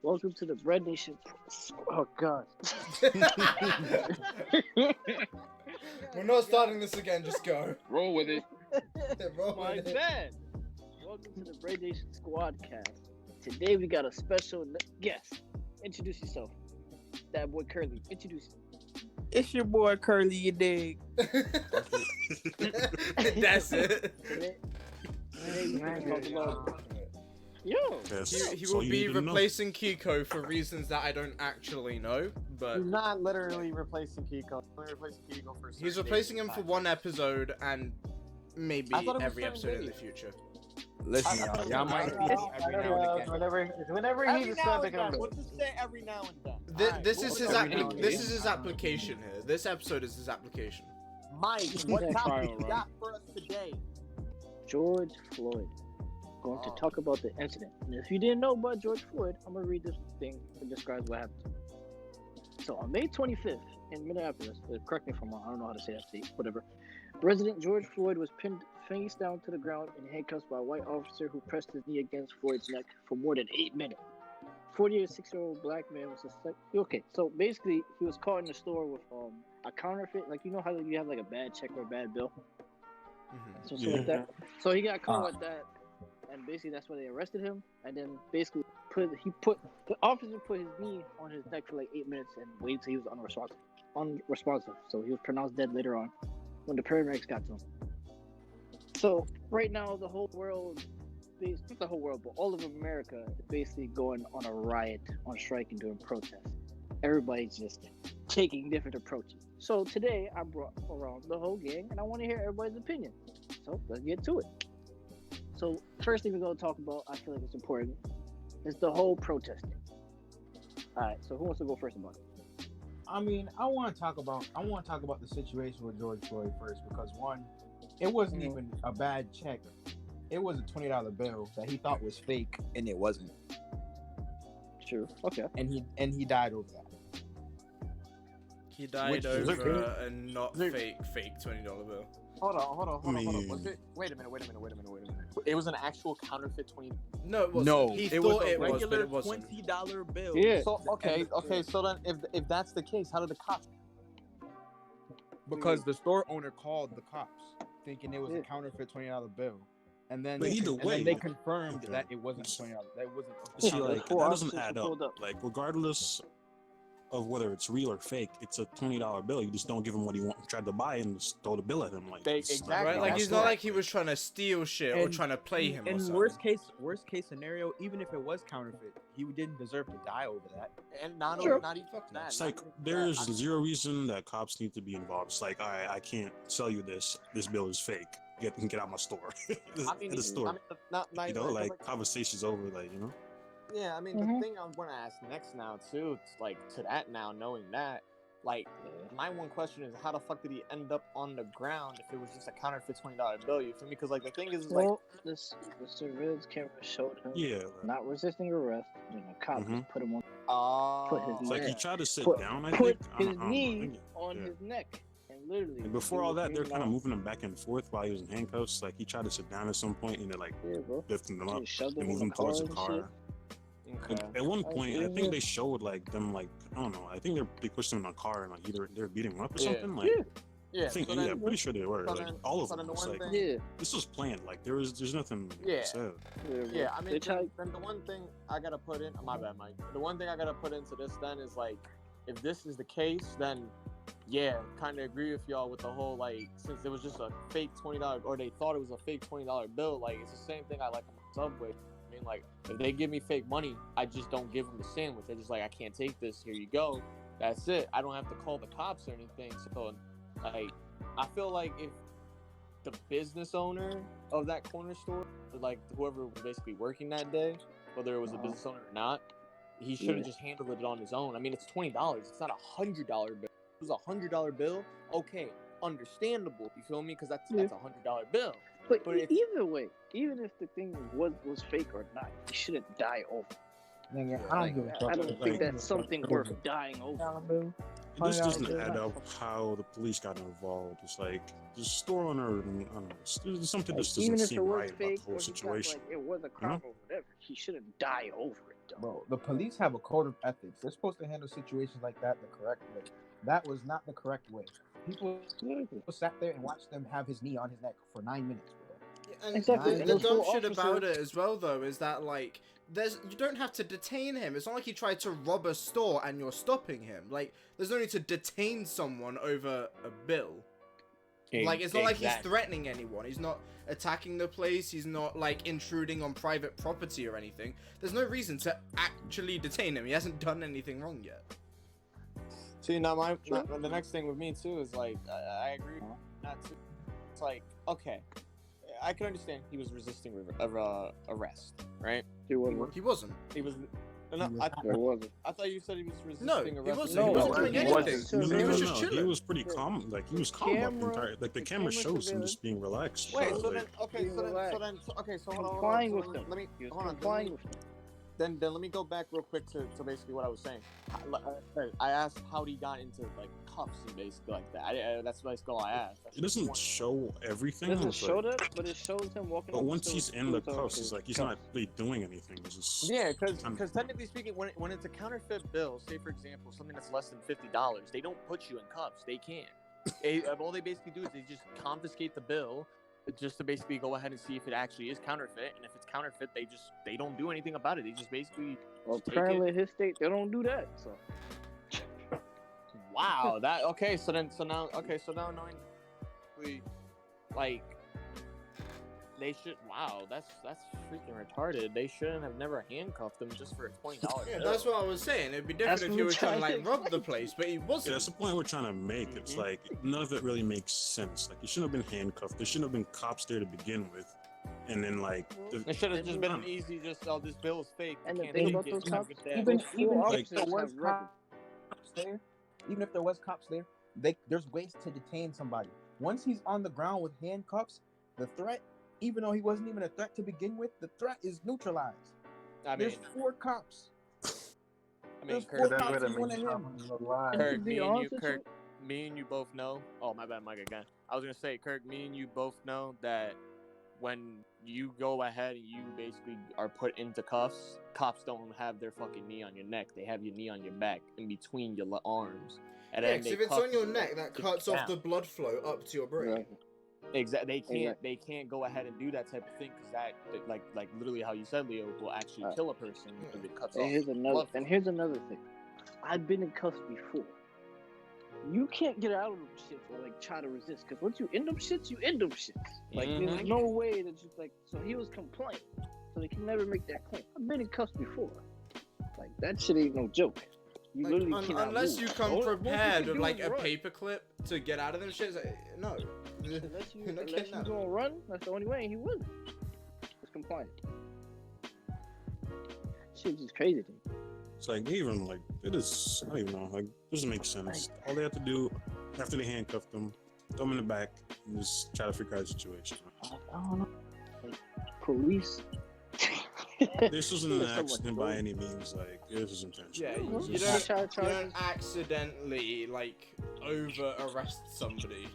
Welcome to the BreadNation. Oh God. We're not starting this again. Just go. Roll with it. Roll My with it. bad. Welcome to the BreadNation SquadCast. Today we got a special guest. Introduce yourself. That boy Curly. Introduce yourself. It's your boy Curly, you dig? That's it. Today we gonna talk about. Yo. He will be replacing Kiko for reasons that I don't actually know, but He's not literally replacing Kiko. He's replacing Kiko for. he's replacing him for one episode and maybe I thought it was every certain episode in the days. future. Listen, y'all might see me every now and again. Whenever Every he's now a and then. We'll just say every now and then. This is his every now and this then. is his application here. This episode is his application. Mike, what Yeah, topic trial you got for us today? George Floyd. Going to talk about the incident. And if you didn't know about George Floyd, I'm gonna read this thing that describes what happened. So on May 25th in Minneapolis, correct me if I'm wrong, I don't know how to say that state, whatever. Resident George Floyd was pinned face down to the ground in handcuffs by a white officer who pressed his knee against Floyd's neck for more than 8 minutes. 46-year-old black man was okay. So basically, he was caught in the store with a counterfeit, like you know how you have like a bad check or a bad bill, something like that. So he got caught with that. And basically, that's why they arrested him. And then basically, the officer put his knee on his neck for like 8 minutes and waited till he was unresponsive. So he was pronounced dead later on when the paramedics got to him. So right now, the whole world, not the whole world, but all of America is basically going on a riot, on strike, and doing protests. Everybody's just taking different approaches. So today, I brought around the whole gang, and I want to hear everybody's opinion. So let's get to it. So first thing we're going to talk about, I feel like it's important, is the whole protesting. All right, so who wants to go first about it? I mean, I want to talk about the situation with George Floyd first because one, it wasn't even a bad check. It was a $20 bill that he thought was fake, and it wasn't. Sure. Okay. And he died over that. He died over a not fake $20 bill. Hold on. Was it? Wait a minute. It was an actual counterfeit 20. No, it wasn't. No, He it thought was a it was, but regular it wasn't. $20 bill. Yeah. So okay. So then, if that's the case, how did the cops? Because the store owner called the cops, thinking it was a counterfeit $20 bill, and then But either way, they confirmed that it wasn't $20. That it wasn't. See, like, that doesn't add pulled up. Like, regardless of whether it's real or fake, it's a $20 bill. You just don't give him what he tried to buy and just throw the bill at him. Like, Exactly. Right? Like, That's he's not like he was trying to steal shit or And- trying to play him or In something. worst case scenario, even if it was counterfeit, he didn't deserve to die over that. And not Sure. even that. It's like there's zero reason that cops need to be involved. It's like, I can't sell you this. This bill is fake. Get out my store. The store. not You know, like conversations over. Like, you know. Yeah, I mean, the thing I'm going to ask next now, too, it's like, to that now, knowing that, like, my one question is, how the fuck did he end up on the ground if it was just a counterfeit $20 bill? You feel me? Because, like, the thing is, Well, the surveillance camera showed him Yeah. not resisting arrest. And the cop just put him on. Put his It's like neck. he tried to sit Put- down. I Put think. his I don't knee know. on Yeah. his neck, and literally. And before all that, they're kind of moving. moving him back and forth while he was in handcuffs. Like, he tried to sit down at some point, and they're like Yeah, bro. lifting him up Just shoved and him in moving the towards the and car. Okay. At one point, I yeah. think they showed like them, like, I don't know. I think they pushed him in a car and like either they're beating him up or Yeah. something. Like, Yeah. Yeah, I think, so yeah, then, I'm pretty sure they were. so Like, then- all of so them. then the It's one like, thing- Yeah. this was planned. Like, there's nothing Yeah. said. Yeah, I mean, They tried- then the one thing I gotta put in, my bad, Mike. The one thing I gotta put into this then is like, if this is the case, then yeah, kind of agree with y'all with the whole like, since it was just a fake $20 or they thought it was a fake $20 bill, like it's the same thing I like on Subway. I mean, like if they give me fake money, I just don't give them the sandwich. They're just like, I can't take this. Here you go. That's it. I don't have to call the cops or anything. So, like, I feel like if the business owner of that corner store, like whoever was basically working that day, whether it was a business owner or not, he should have just handled it on his own. I mean, it's $20. It's not $100 bill. If it was $100 bill, okay, understandable. You feel me? Because that's a $100 bill. But it's- either way, even if the thing was fake or not, he shouldn't die over. I don't give a fuck. I don't think that's something worth dying over. this $100 doesn't bill, add not up how the police got involved. It's like the store owner, and I don't know, there's something that like, just even doesn't if it seem was right about fake the whole or he got, situation. like, it was a crime or whatever, he shouldn't die over it, though. Bro, the police have a code of ethics. They're supposed to handle situations like that the correct way. That was not the correct way. People sat there and watched them have his knee on his neck for 9 minutes, bro. And Exactly, the and those dumb four shit about officers- it as well, though, is that, like, you don't have to detain him. It's not like he tried to rob a store and you're stopping him. Like, there's no need to detain someone over a bill. Like, it's not like he's threatening anyone. He's not attacking the place. He's not, like, intruding on private property or anything. There's no reason to actually detain him. He hasn't done anything wrong yet. See, now the next thing with me too is like I agree with that too. It's like, okay, I can understand he was resisting arrest, right? He wasn't. He wasn't. He was. No, There wasn't. I thought you said he was resisting No, arrest. he wasn't. No, he wasn't he doing wasn't. anything. He was just chilling. He was pretty calm. Like, he was calm about the entire. Like, the camera shows him just being relaxed. Wait, bro, so like, then, okay, so hold on. Complying with them. Let me, He was hold on. complying with them. Then let me go back real quick to basically what I was saying. I asked how he got into like cuffs and basically like that. That's basically all I asked. it doesn't show everything. It doesn't it's show like- that, but it shows him walking. But up once to he's the in the police cuffs, it's like he's officer. not really doing anything. It's just Yeah, because technically speaking, when it's a counterfeit bill, say for example something that's less than $50, they don't put you in cuffs. They can't. All they basically do is they just confiscate the bill, just to basically go ahead and see if it actually is counterfeit. And if it's counterfeit, they don't do anything about it. They just basically. Well, just take apparently it. in his state they don't do that. So Wow, that okay. So now knowing, like, they should. Wow, that's freaking retarded. They shouldn't have never handcuffed him just for a $20 Yeah, bill. that's what I was saying. It'd be different That's if what he I'm was trying to, trying like, to rob the explain. place, but he yeah, wasn't. that's the point we're trying to make. It's like none of it really makes sense. Like, you shouldn't have been handcuffed. There shouldn't have been cops there to begin with, and then like It should have just been an easy, just this bill is fake. And You the can't thing take about it. those Have a cops, good day. Even Like, if there was have records. cops there, even if there was cops there, there's ways to detain somebody. Once he's on the ground with handcuffs, the threat, even though he wasn't even a threat to begin with, the threat is neutralized. I mean, There's 4 cops. There's Kirk, 4 cops in one of him. Kirk, To be me and you, honest with Kirk, me and you both know. Oh, my bad, Mike again. I was gonna say, Kirk, me and you both know that when you go ahead and you basically are put into cuffs, cops don't have their fucking knee on your neck. They have your knee on your back, in between your arms. And Yeah, then 'cause they if it's cuff on your you neck, that to cuts get off the down. blood flow up to your brain. Exactly. Exactly. They can't go ahead and do that type of thing because that, like literally how you said, Leo, will actually kill a person because it cuts off. And here's another thing. I've been in cuffs before. You can't get out of them shits or like try to resist, because once you end them shits, you end them shits. Like there's no way that just like. So he was complaining, so they can never make that claim. I've been in cuffs before. Like that shit ain't no joke. You Like, literally cannot unless move. you come All you prepared can with do like is a run. paperclip to get out of them shits, no. Unless you You're not unless getting you out. gonna run, that's the only way. And he wasn't. Just compliant. Shit's just crazy to me. it's like even like it is. I don't even know. Like, it doesn't make sense. All they have to do after they handcuff them, throw them in the back, and just try to figure out the situation. I don't know. Like, police. This wasn't an There's so much accident by bull. any means. Like, this was intentional. Yeah, It was you just- don't accidentally like over arrest somebody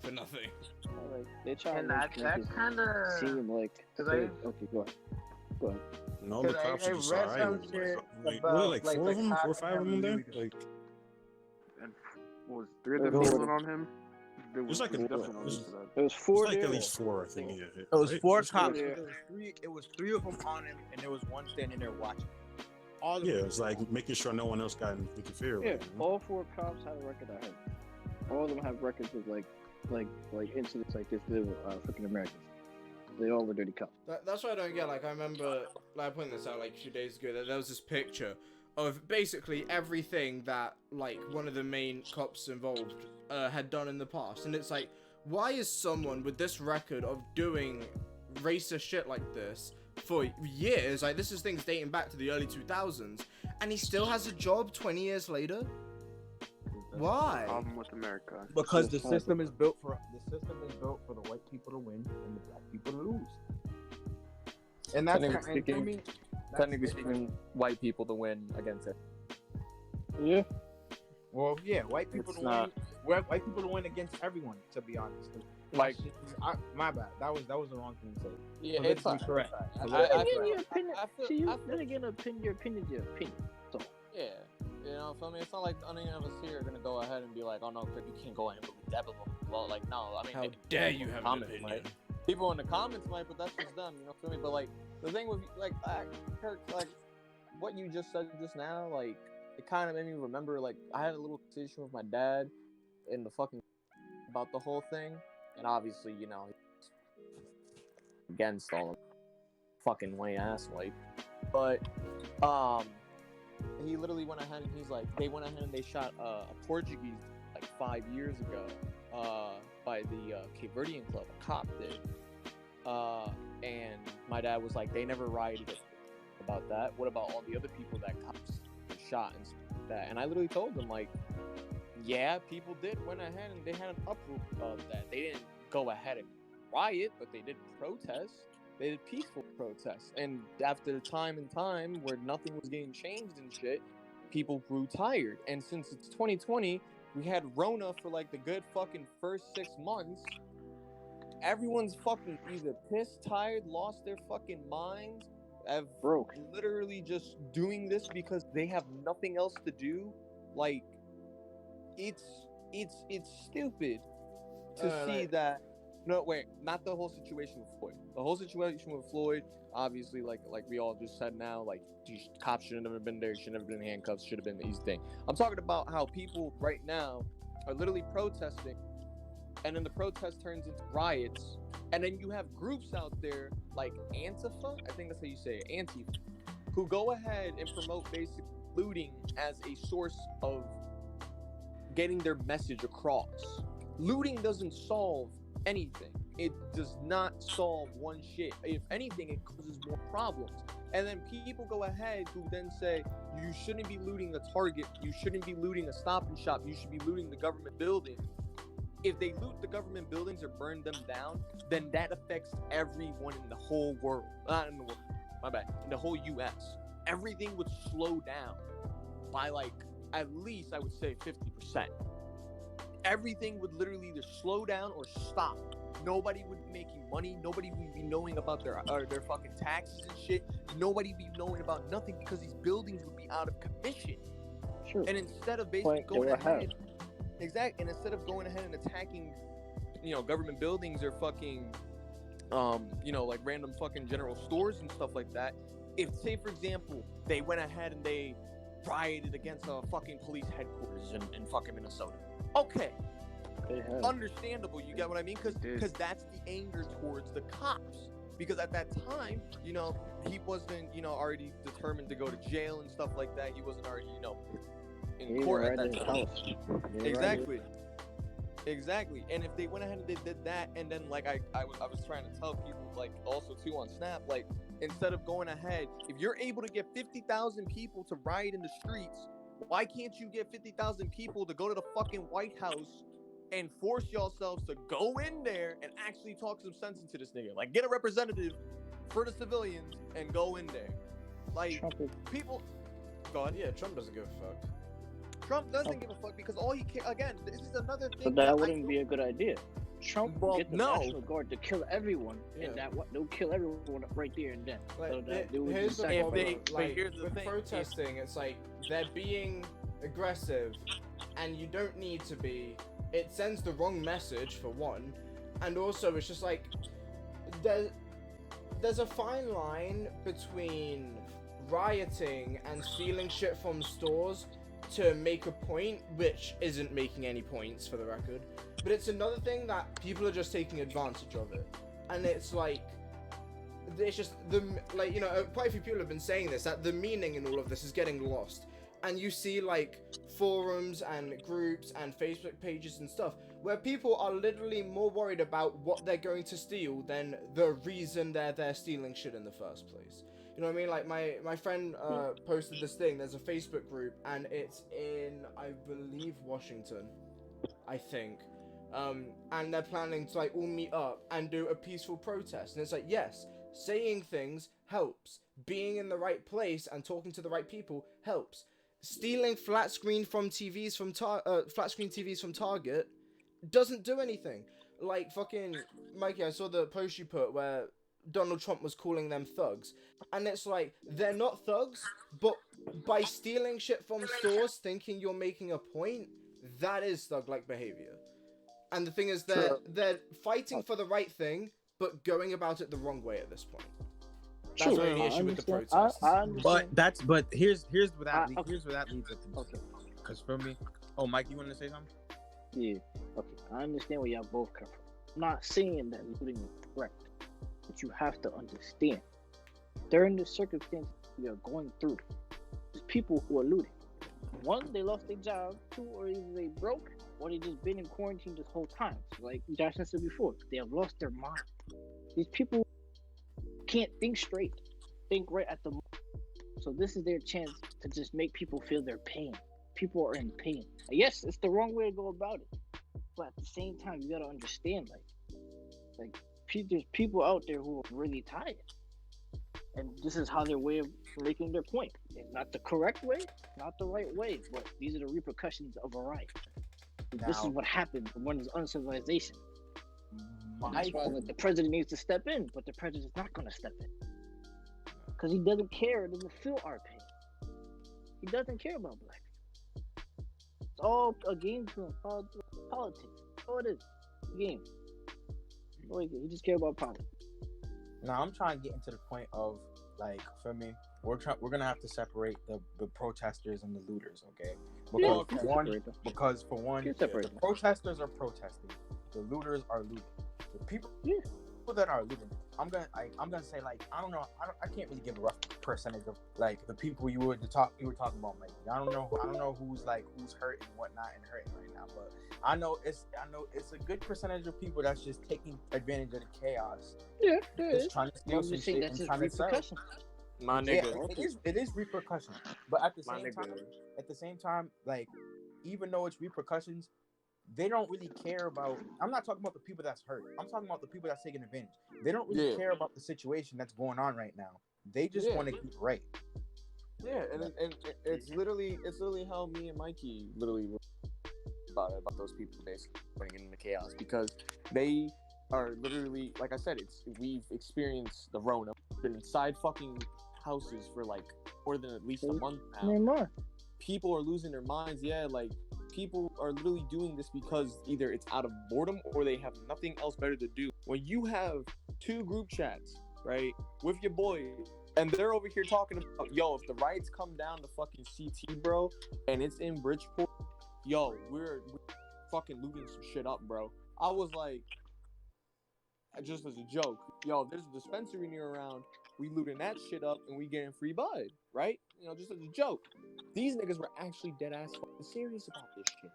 for nothing. Like, they try And to that kind of seem like. Cause Okay, go ahead. Go ahead. And all the Cause I- cops I are just read alright some with it. shit Like, about, what, like like, 4 of the them, 4 or cops 5 of them there? having Like, and was 3 of them There's pulling on him. There There's like a- definitely there's- for that. There was there's 4 like there. at least 4, I think. Yeah, It was right? 4 There's four. cops. Yeah. It was 3 of them on him, and there was one standing there watching. All of Yeah, them. it's like making sure no one else got interfered Yeah, with. You know? all 4 cops had a record. I heard. All of them have records of like incidents like this with African Americans. They all were dirty cops. That's what I don't get. Like, I remember, like, I pointed this out like a few days ago, that there was this picture of basically everything that like one of the main cops involved had done in the past, and it's like, why is someone with this record of doing racist shit like this for years, like this is things dating back to the early 2000s, and he still has a job 20 years later? Why? Problem with America. Because the Just system is built for the white people to win and the black people to lose. And that's Technically and I mean, Technically speaking, white people to win against it. Yeah. Well, yeah, white people It's to not. win. White people to win against everyone. To be honest, Like, my bad. That was the wrong thing to say. yeah, it's Politically correct. Then I again, feel- your opinion. I feel- See, you, I feel- then again, your opinion's your opinion. So, Yeah, you know, so I mean, it's not like any of us here are gonna go ahead and be like, "Oh no, Chris, you can't go ahead and believe that." Well, like, no, I mean, How maybe dare people you in the have an comments opinion? might- People in the comments might, but that's just them, you know, feel me? But like, the thing with like, Kirk, like, what you just said just now, like, it kind of made me remember, like, I had a little conversation with my dad in the fucking about the whole thing, and obviously, you know, he's against all of fucking white ass white, but he literally went ahead and he's like, they went ahead and they shot a Portuguese like 5 years ago by the Cape Verdean club. A cop did, and my dad was like, they never rioted about that. What about all the other people that cops shot and stuff like that? And I literally told them, like, yeah, people went ahead and they had an uproar of that. They didn't go ahead and riot, but they did protest. They did peaceful protests. And after time and time where nothing was getting changed and shit, people grew tired. And since it's 2020, we had Rona for like the good fucking first 6 months. Everyone's fucking either pissed, tired, lost their fucking minds, have broke. literally just doing this because they have nothing else to do. Like, it's stupid to see that. No, wait, not the whole situation with Floyd. The whole situation with Floyd, obviously, like we all just said now, like, these cops shouldn't have been there, shouldn't have been in handcuffs, should have been the easy thing. I'm talking about how people right now are literally protesting, and then the protest turns into riots, and then you have groups out there like Antifa, I think that's how you say it, Antifa, who go ahead and promote basic looting as a source of getting their message across. Looting doesn't solve anything. It does not solve one shit. If anything, it causes more problems. And then people go ahead who then say, you shouldn't be looting a Target, you shouldn't be looting a Stop and Shop, you should be looting the government building. If they loot the government buildings or burn them down, then that affects everyone in the whole world. Not in the world, my bad, in the whole US. Everything would slow down by like, at least I would say 50%. Everything would literally either slow down or stop. Nobody would be making money. Nobody would be knowing about their fucking taxes and shit. Nobody would be knowing about nothing because these buildings would be out of commission. Sure. And instead of basically going ahead, exactly, and instead of going ahead and attacking, you know, government buildings or fucking, you know, like random fucking general stores and stuff like that, if, say, for example, they went ahead and they rioted against a fucking police headquarters in fucking Minnesota. Okay, understandable, you get what I mean? Because that's the anger towards the cops. Because at that time, you know, he wasn't, you know, already determined to go to jail and stuff like that. He wasn't already, you know, in court at that time. Exactly. And if they went ahead and they did that, and then like I was trying to tell people, like, also too on Snap, like, instead of going ahead, if you're able to get 50,000 people to riot in the streets, why can't you get 50,000 people to go to the fucking White House and force yourselves to go in there and actually talk some sense into this nigga? Like, get a representative for the civilians and go in there. Like, people... Go ahead. Yeah, Trump doesn't give a fuck. Trump doesn't give a fuck because all he can... Again, this is another thing... But that wouldn't be a good idea. Trump will get the no. National Guard to kill everyone, and they'll kill everyone right there and then. Like, so that here's the problem. Like, here's the with thing. protesting, it's like they're being aggressive, and you don't need to be. It sends the wrong message for one, and also it's just like there's a fine line between rioting and stealing shit from stores to make a point, which isn't making any points for the record. But it's another thing that people are just taking advantage of it, and it's like, it's just like, you know, quite a few people have been saying this, that the meaning in all of this is getting lost, and you see like forums and groups and Facebook pages and stuff where people are literally more worried about what they're going to steal than the reason they're stealing shit in the first place. You know what I mean? Like my friend posted this thing. There's a Facebook group, and it's in, I believe, Washington, I think. And they're planning to like all meet up and do a peaceful protest. And it's like, yes, saying things helps. Being in the right place and talking to the right people helps. stealing flat screen TVs from Target doesn't do anything. Like fucking Mikey, I saw the post you put where Donald Trump was calling them thugs, and it's like they're not thugs, but by stealing shit from stores, thinking you're making a point, that is thug-like behavior. And the thing is, they're fighting for the right thing, but going about it the wrong way at this point. That's the only issue with the protests. But here's where that leads up to. Okay. Because for me, Mike, you want to say something? Yeah. Okay. I understand where y'all both come from. I'm not saying that looting is correct, but you have to understand, during the circumstances we are going through, there's people who are looting. One, they lost their job. Two, or either they broke, or they just been in quarantine this whole time. So like Joshua said before, they have lost their mind. These people can't think straight, think right at the moment. So this is their chance to just make people feel their pain. People are in pain. Yes, it's the wrong way to go about it, but at the same time, you gotta understand, there's people out there who are really tired, and this is how their way of making their point. And not the correct way, not the right way, but these are the repercussions of a riot. This is what happens when there's uncivilization. That's why the president needs to step in, but the president's not going to step in because he doesn't care. Doesn't feel our pain. He doesn't care about black people. It's all a game to him. All politics. All it is. A game. He just cares about politics. Now I'm trying to get into the point of for me, we're gonna have to separate the protesters and the looters, okay? Because for one, the protesters are protesting, the looters are looting. The people that are looting, I'm gonna say I can't really give a rough percentage of the people you were talking about, Mike. I don't know who's hurt and whatnot and hurting right now, but I know it's a good percentage of people that's just taking advantage of the chaos. Yeah, it's trying to steal some shit and trying to sell. My nigga. Yeah, it is repercussions, but at the same time, even though it's repercussions, they don't really care about. I'm not talking about the people that's hurt. I'm talking about the people that's taking advantage. They don't really care about the situation that's going on right now. They just want to keep right. Yeah, and it's literally how me and Mikey literally about those people basically putting in the chaos, because they are literally, like I said, we've experienced the Rona. We've been inside fucking houses for more than at least a month now. People are losing their minds. Yeah, people are literally doing this because either it's out of boredom or they have nothing else better to do. When you have two group chats, right, with your boys, and they're over here talking about, if the riots come down to fucking CT, bro, and it's in Bridgeport, we're fucking looting some shit up, bro. I was like, just as a joke, there's a dispensary near around. We looting that shit up and we getting free bud, right? Just as a joke. These niggas were actually dead ass fucking serious about this shit.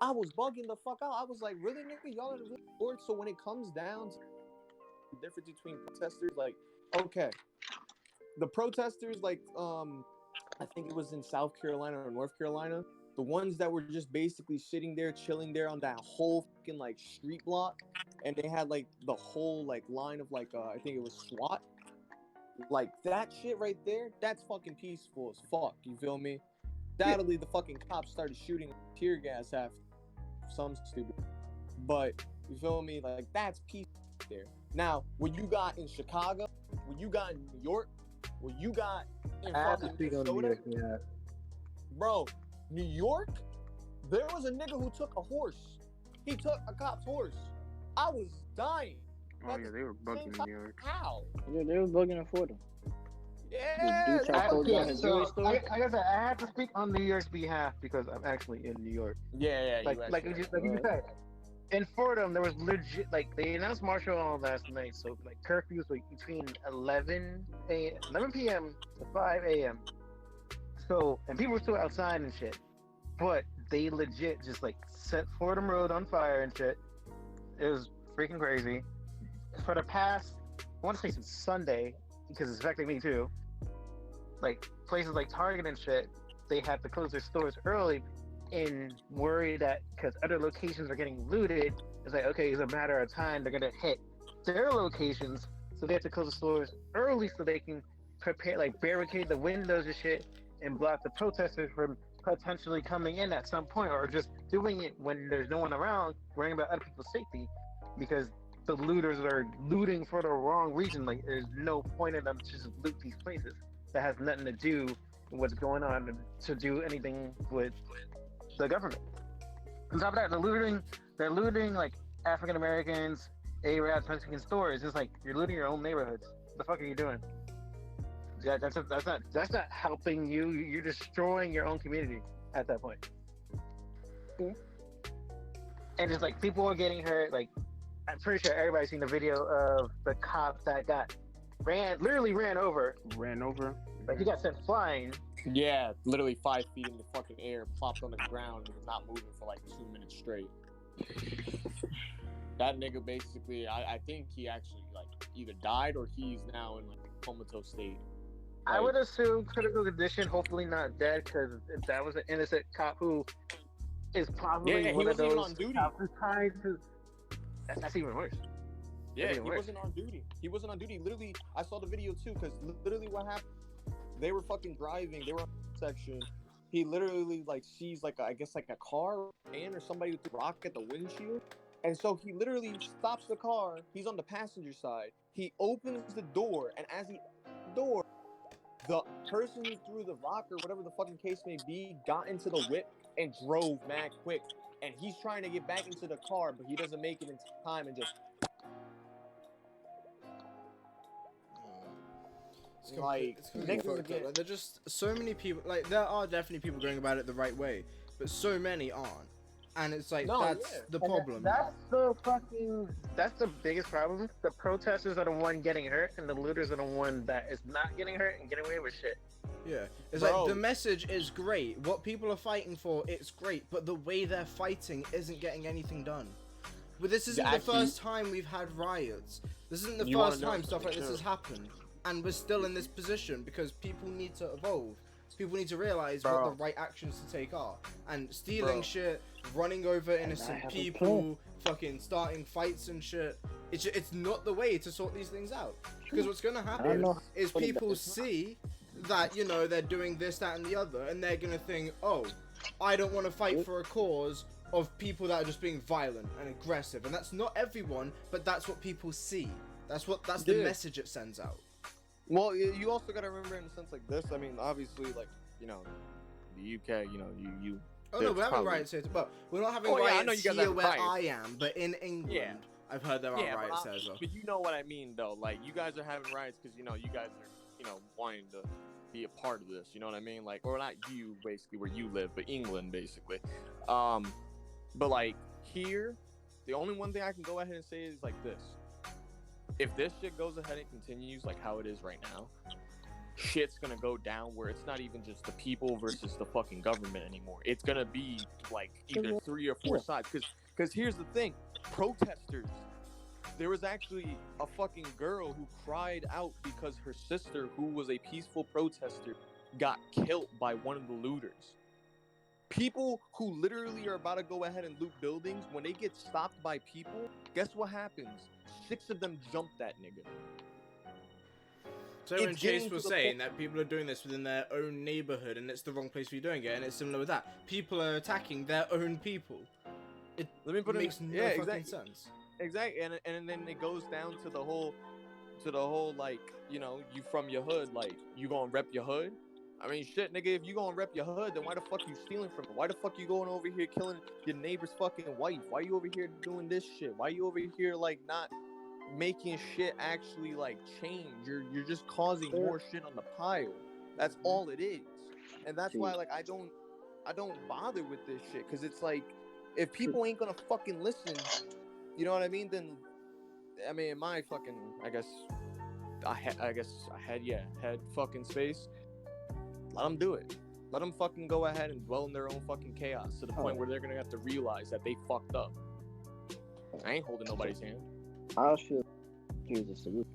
I was bugging the fuck out. I was like, really, nigga? Y'all are really bored? So when it comes down to the difference between protesters, okay, the protesters, I think it was in South Carolina or North Carolina, the ones that were just basically sitting there, chilling there on that whole fucking street block, and they had the whole line of I think it was SWAT. That shit right there, that's fucking peaceful as fuck. You feel me? Sadly, the fucking cops started shooting tear gas after some stupid. But you feel me? That's peaceful there. Now, what you got in Chicago, what you got in New York, what you got in fucking Minnesota, bro. New York, there was a nigga who took a horse. He took a cop's horse. I was dying. Oh yeah, they were bugging New York. How? Yeah, they were bugging for them. Yeah. I guess I have to speak on New York's behalf because I'm actually in New York. Yeah. Like you said, in Fordham, there was legit they announced martial law last night, so curfews between 11 p.m. to 5 a.m. So, and people were still outside and shit, but they legit just set Fordham Road on fire and shit. It was freaking crazy. For the past, I want to say since Sunday, because it's affecting me too. Places like Target and shit, they had to close their stores early in worry that because other locations are getting looted, it's okay, it's a matter of time they're gonna hit their locations, so they have to close the stores early so they can prepare, barricade the windows and shit, and block the protesters from potentially coming in at some point, or just doing it when there's no one around, worrying about other people's safety, because the looters are looting for the wrong reason. Like, there's no point in them to just loot these places that has nothing to do with what's going on, to do anything with the government. On top of that, they're looting like African Americans, Arabs, Mexican stores. It's like you're looting your own neighborhoods. What the fuck are you doing? Yeah, that's not helping you. You're destroying your own community at that point. Yeah. And it's like people are getting hurt. Like, I'm pretty sure everybody's seen the video of the cop that literally ran over. Like, he got sent flying. Yeah, literally 5 feet in the fucking air, plopped on the ground, and was not moving for like 2 minutes straight. That nigga basically, I think he actually like either died or he's now in like a comatose state. I would assume critical condition, hopefully not dead, because if that was an innocent cop who is probably one of those on duty. cops who's trying to. That's even worse. Yeah, he wasn't on duty. He wasn't on duty. Literally, I saw the video too, because literally what happened, they were fucking driving. They were on the section. He literally like sees like I guess like a car and or somebody with a rock at the windshield, and so he literally stops the car. He's on the passenger side. He opens the door, and as he opens the door, the person who threw the rock or whatever the fucking case may be got into the whip and drove mad quick. And he's trying to get back into the car, but he doesn't make it in time and just it's completely fucked up. Like, there are just so many people. Like, there are definitely people going about it the right way, but so many aren't. And it's like, the problem. That's the biggest problem. The protesters are the one getting hurt, and the looters are the one that is not getting hurt and getting away with shit. Yeah, it's like the message is great. What people are fighting for, it's great, but the way they're fighting isn't getting anything done. But this isn't the first time we've had riots. This isn't the first time stuff like this has happened, and we're still in this position because people need to evolve. People need to realize what the right actions to take are. And stealing shit, running over innocent people, fucking starting fights and shit. It's not the way to sort these things out. Because what's going to happen is people see that, you know, they're doing this, that, and the other, and they're going to think, oh, I don't want to fight for a cause of people that are just being violent and aggressive. And that's not everyone, but that's what people see. That's the message it sends out. Well, you also got to remember in a sense like this. I mean, obviously, like, you know, the UK, you know, you. Oh no, we're having riots here, but we're not having riots here where I am. But in England, I've heard there are riots there as well. But you know what I mean, though. Like, you guys are having riots because you know you guys are, you know, wanting to be a part of this. You know what I mean? Like, or not you, basically, where you live, but England, basically. But like here, the only one thing I can go ahead and say is like this. If this shit goes ahead and continues like how it is right now, shit's gonna go down where it's not even just the people versus the fucking government anymore. It's gonna be like either 3 or 4 sides. Because here's the thing, protesters. There was actually a fucking girl who cried out because her sister, who was a peaceful protester, got killed by one of the looters. People who literally are about to go ahead and loot buildings, when they get stopped by people, guess what happens? 6 of them jumped that nigga. So when Chase was saying that people are doing this within their own neighborhood and it's the wrong place to be doing it, and it's similar with that. People are attacking their own people. It makes no fucking sense. Exactly, and then it goes down to the whole like, you know, you from your hood, like, you gonna rep your hood? I mean, shit, nigga, if you gonna rep your hood, then why the fuck you stealing from it? Why the fuck you going over here killing your neighbor's fucking wife? Why you over here doing this shit? Why you over here, like, not making shit actually, like, change? You're just causing more shit on the pile. That's all it is. And that's why, like, I don't bother with this shit, because it's like, if people ain't gonna fucking listen, you know what I mean? Then, I mean, in my fucking, head fucking space, let them do it. Let them fucking go ahead and dwell in their own fucking chaos to the point where they're gonna have to realize that they fucked up. I ain't holding nobody's hand. I feel here's the solution.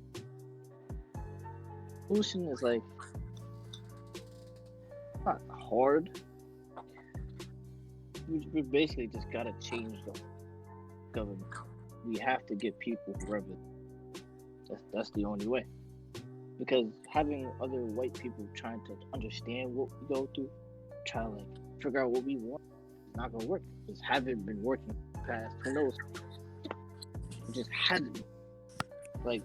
Solution is like not hard. We basically just gotta change the government. We have to get people whoever. That's the only way. Because having other white people trying to understand what we go through, trying to like figure out what we want, it's not gonna work. Just haven't been working past. Who knows? It just hasn't. Like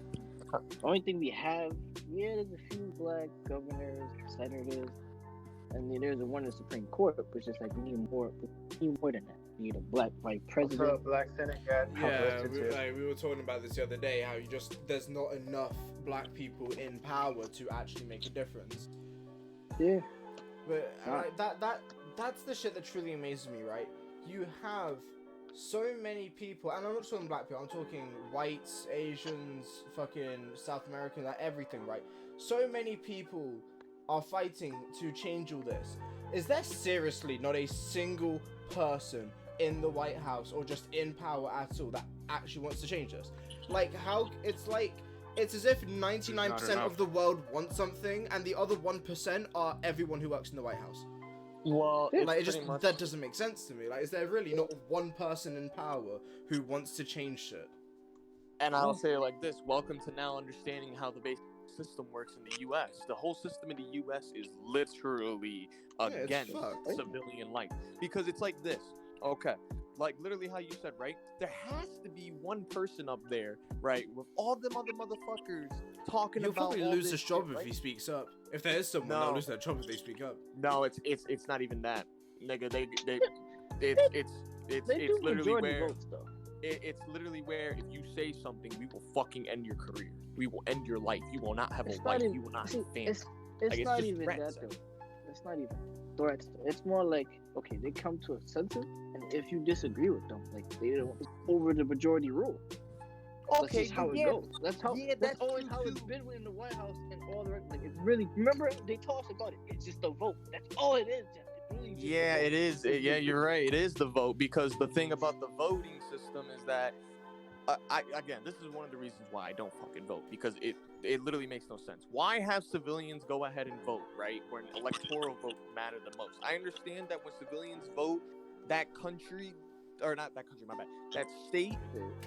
the only thing we have, there's a few black governors, senators, and then there's one in the Supreme Court. But it's just like we need more. We need more than that. We need a black vice president. What's up, black Senate guy? Yeah, we were talking about this the other day. How there's not enough black people in power to actually make a difference. Yeah. But that's the shit that truly amazes me, right? You have so many people, and I'm not talking black people, I'm talking whites, Asians, fucking South Americans, like everything, right? So many people are fighting to change all this. Is there seriously not a single person in the White House or just in power at all that actually wants to change this? Like, how it's as if 99% of the world want something and the other 1% are everyone who works in the White House. Well, that doesn't make sense to me. Like, is there really not one person in power who wants to change shit? And I'll say it like this: welcome to now understanding how the basic system works in the U.S. The whole system in the U.S. is literally against civilian life, because it's like this. Okay, like literally how you said, right? There has to be one person up there, right, with all them other motherfuckers talking He'll about. He'll probably lose his job if he speaks up. If there is someone, they'll lose their job if they speak up. No, it's not even that, nigga. It's literally where votes, it's literally where if you say something, we will fucking end your career. We will end your life. You will not have a wife. You will not have a family. It's not even that though. It's not even threats. It's more like, okay, they come to a census, and if you disagree with them, like they don't over the majority rule. Okay, that's just how it goes. That's always how it's been in the White House and all the rest. Like it's really, remember they told us about it. It's just a vote. That's all it is. Really it is. You're right. It is the vote, because the thing about the voting system is that this is one of the reasons why I don't fucking vote, because it literally makes no sense. Why have civilians go ahead and vote, right, when electoral votes matter the most? I understand that when civilians vote, that country, or not that country, my bad, that state,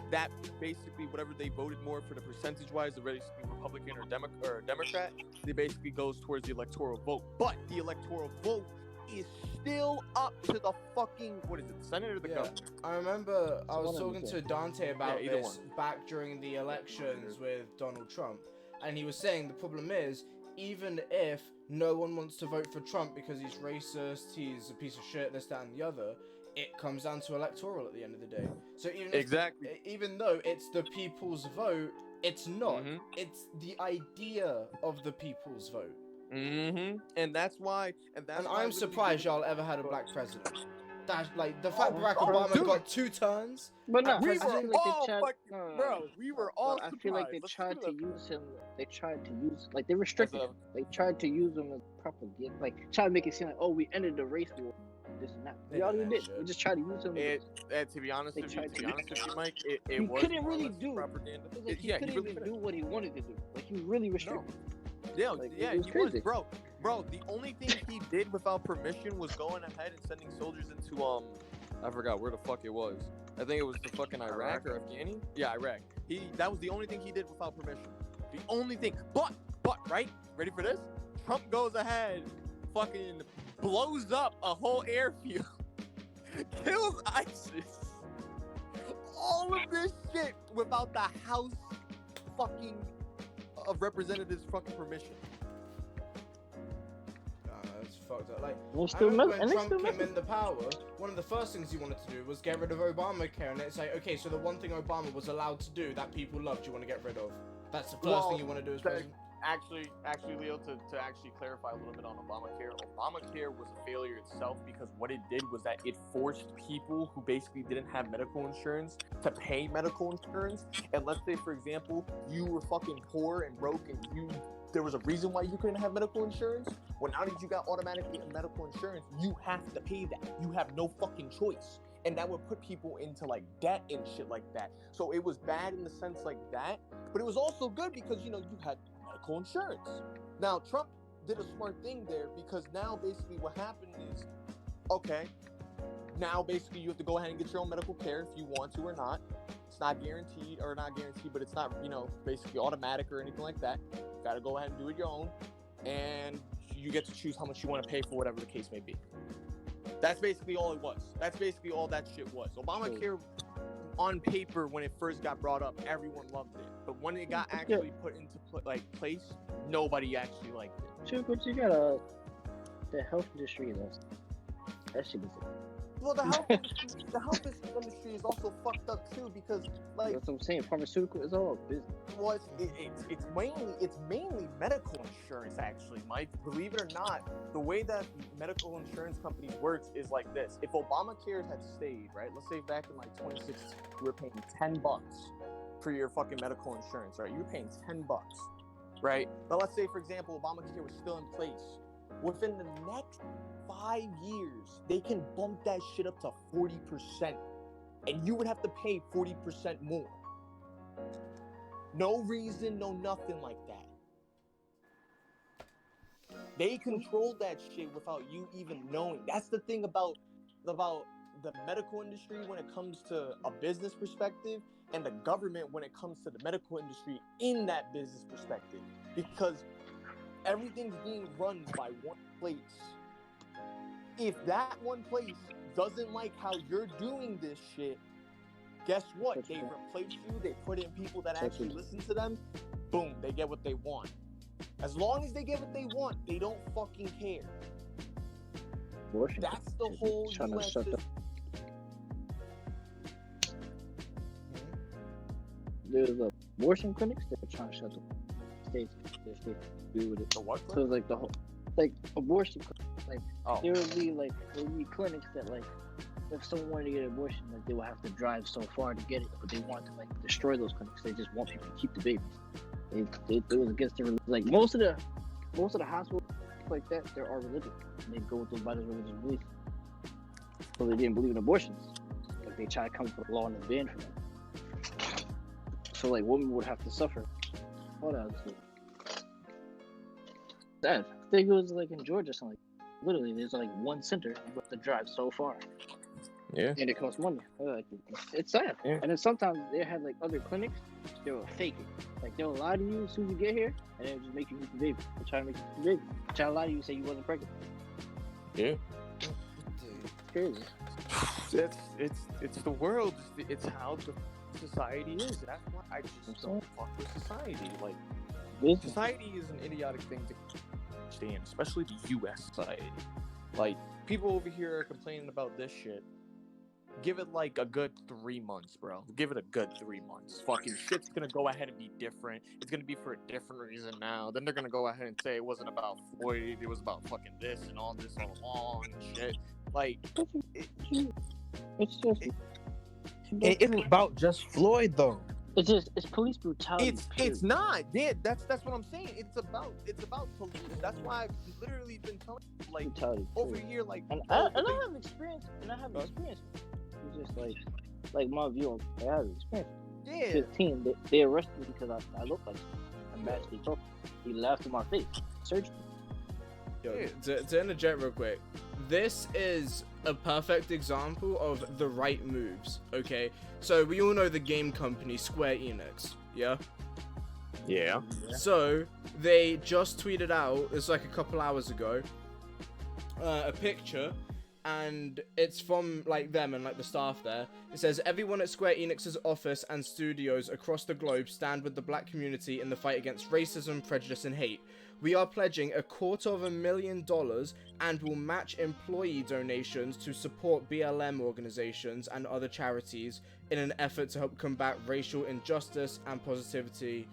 that basically whatever they voted more for the percentage-wise, the Republican or Democrat, it basically goes towards the electoral vote. But the electoral vote is still up to the fucking, what is it, the Senate or the governor? I remember I was talking to Dante about this back during the elections with Donald Trump, and he was saying the problem is, even if no one wants to vote for Trump because he's racist, he's a piece of shit, this, that, and the other, it comes down to electoral at the end of the day. So even though it's the people's vote, it's not. Mm-hmm. It's the idea of the people's vote. Mm-hmm. And that's why. And I'm surprised y'all ever had a black president. That, like, the fact Barack Obama got 2 turns. But no, we were all. I feel like they tried to use him. They tried to use, like, they restricted him. They tried to use him as propaganda, like, try to make it seem like, oh, we ended the race war. This and that. We already did. We just tried to use him. To be honest with you, Mike, it was. He couldn't really do. Like, he couldn't even do what he wanted to do. Like, he was really restricted. Yeah, he was, bro. The only thing he did without permission was going ahead and sending soldiers into I forgot where the fuck it was. I think it was the fucking Iraq or Afghani. Yeah, Iraq. That was the only thing he did without permission. The only thing. But right, ready for this? Trump goes ahead, fucking blows up a whole airfield, kills ISIS. All of this shit without the House fucking of Representatives fucking permission. That's fucked up. Like, I remember when Trump came in the power, one of the first things he wanted to do was get rid of Obamacare, and it's like, okay, so the one thing Obama was allowed to do that people loved, you want to get rid of. That's the first thing you want to do as president. Actually, Leo, to actually clarify a little bit on Obamacare was a failure itself, because what it did was that it forced people who basically didn't have medical insurance to pay medical insurance. And let's say, for example, you were fucking poor and broke, and there was a reason why you couldn't have medical insurance. Well, now that you got automatically medical insurance, you have to pay that. You have no fucking choice. And that would put people into, like, debt and shit like that. So it was bad in the sense like that, but it was also good because, you had medical insurance. Now, Trump did a smart thing there, because now basically what happened is, okay, now basically you have to go ahead and get your own medical care if you want to or not. It's not guaranteed, but it's not, basically automatic or anything like that. You gotta go ahead and do it your own, and you get to choose how much you want to pay for whatever the case may be. That's basically all it was. That's basically all that shit was. Obamacare, on paper, when it first got brought up, everyone loved it. But when it got actually put into place, nobody actually liked it. Sure, but you got the health industry. That shit is. Well, the health industry is also fucked up too, because like that's what I'm saying. Pharmaceutical is all business. Well, it's mainly medical insurance, actually, Mike. Believe it or not, the way that medical insurance companies works is like this. If Obamacare had stayed, right? Let's say back in like 2016, you were paying $10 for your fucking medical insurance, right? You were paying $10, right? But let's say, for example, Obamacare was still in place. Within the next 5 years, they can bump that shit up to 40%, and you would have to pay 40% more. No reason, no nothing like that. They control that shit without you even knowing. That's the thing about the medical industry when it comes to a business perspective, and the government when it comes to the medical industry in that business perspective, because everything's being run by one place. If that one place doesn't like how you're doing this shit, guess what? They replace you. They put in people that actually listen to them. Boom, they get what they want. As long as they get what they want, they don't fucking care. That's the whole U.S. system. There's abortion clinics that are trying to shut the states. Do with it. The what? So like the whole, like abortion clinics. Like there would be clinics that like, if someone wanted to get an abortion, like they would have to drive so far to get it, but they want to like destroy those clinics. They just want people to keep the babies. It was against their like most of the hospitals like that. There are religious. And they go with those by those religious beliefs. So they didn't believe in abortions. Like they try to come up with a law and a ban for them. So like women would have to suffer. What else? Sad. I think it was like in Georgia or something. Literally, there's like one center you have to drive so far. Yeah. And it costs money. Like, it's sad. Yeah. And then sometimes they had like other clinics, they will fake it. Like they'll lie to you as soon as you get here, and they'll just make you keep the baby. They'll try to make you keep the baby. They'll try to lie to you, say you wasn't pregnant. Yeah. It's crazy. It's the world. It's how the society is. That's why I just don't fuck with society. Like, society is an idiotic thing to understand, especially the U.S. society. Like, people over here are complaining about this shit. Give it like a good 3 months, bro. Give it a good 3 months. Fucking shit's gonna go ahead and be different. It's gonna be for a different reason now. Then they're gonna go ahead and say it wasn't about Floyd. It was about fucking this and all this all along and shit. Like, it's just. It isn't about just Floyd though. It's police brutality. It's not. Yeah, that's what I'm saying. It's about police. That's why I've literally been telling you, like, brutality, over here, like. And I have experience. It's just like my view. I have experience. Yeah. 15. They arrested me because I look like a matchstick broke. He laughed in my face. Searched me. Yo, to interject real quick, this is a perfect example of the right moves, okay? So we all know the game company Square Enix, yeah? Yeah. So they just tweeted out, it's like a couple hours ago, a picture, and it's from like them and like the staff there. It says, everyone at Square Enix's office and studios across the globe stand with the black community in the fight against racism, prejudice, and hate. We are pledging $250,000 and will match employee donations to support BLM organizations and other charities in an effort to help combat racial injustice and positivity,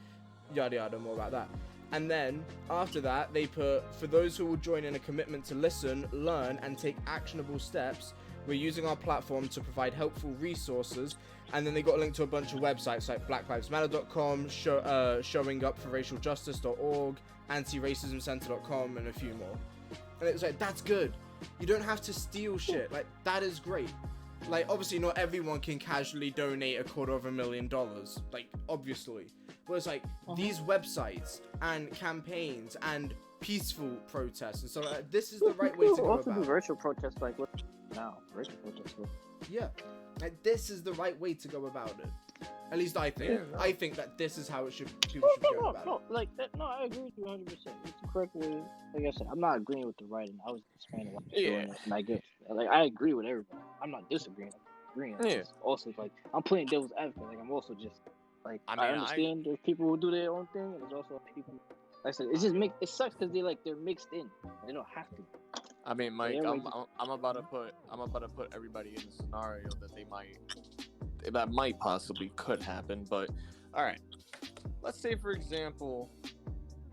yada yada, more about that. And then, after that, they put, for those who will join in a commitment to listen, learn, and take actionable steps, we're using our platform to provide helpful resources. And then they got a link to a bunch of websites like BlackLivesMatter.com, showingupforracialjustice.org, antiracismcenter.com, and a few more. And it's like, that's good. You don't have to steal shit. Like, that is great. Like, obviously not everyone can casually donate $250,000. Like, obviously. But it's like, these websites and campaigns and peaceful protests and so this is the right way to go about it. Also virtual protests like what now? Virtual protests. Yeah. Like, this is the right way to go about it. At least I think. Yeah, no. I think that this is how people should go about No, it. like that. No, I agree with you 100%. It's the correct way. Like I said, I'm not agreeing with the writing. I was explaining what I'm doing, and I get. Like I agree with everybody. I'm not disagreeing. I'm agreeing. Yeah. It's also like I'm playing devil's advocate. Like I'm also just like I I mean, understand there's people who do their own thing, and there's also people. Like I said, it sucks because they're mixed in. They don't have to. I mean, Mike, Yeah, I'm about to put everybody in a scenario that might possibly could happen. But all right, let's say for example,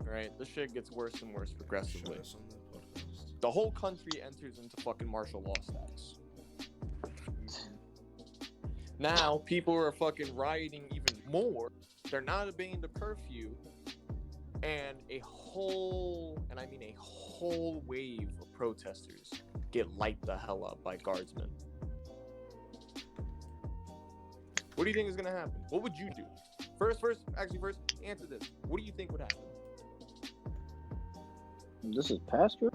right, the shit gets worse and worse progressively. Show us on the podcast. The whole country enters into fucking martial law status. Now people are fucking rioting even more. They're not obeying the curfew, and a whole wave of protesters get light the hell up by guardsmen. What do you think is gonna happen? What would you do? First, answer this. What do you think would happen? This is pastor.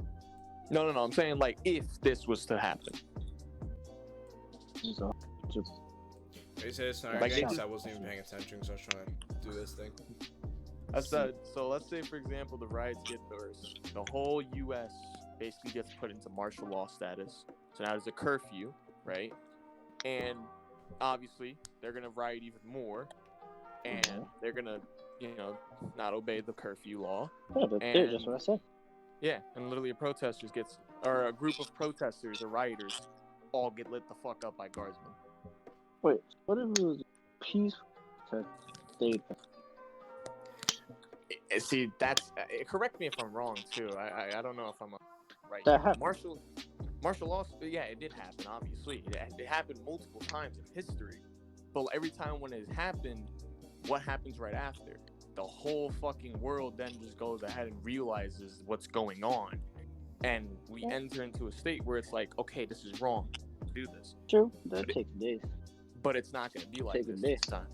No. I'm saying like if this was to happen. So, Wait, say this scenario Like, again, this 'cause is- I wasn't even paying attention because I was trying to do this thing. I said, so let's say, for example, the riots get worse. The whole U.S. basically gets put into martial law status. So now there's a curfew, right? And obviously, they're going to riot even more. And they're going to, not obey the curfew law. yeah, but And- that's what I said. Yeah, and literally a group of protesters or rioters all get lit the fuck up by guardsmen. Wait, what if it was peaceful to stay? See, that's correct me if I'm wrong too. I don't know if I'm right. That happened. Martial law. Yeah, it did happen. Obviously, it happened multiple times in history. But every time when it happened, what happens right after? The whole fucking world then just goes ahead and realizes what's going on, and we enter into a state where it's like, okay, this is wrong. Do this. True, that takes days. But it's not going to be like Take a this day. this time.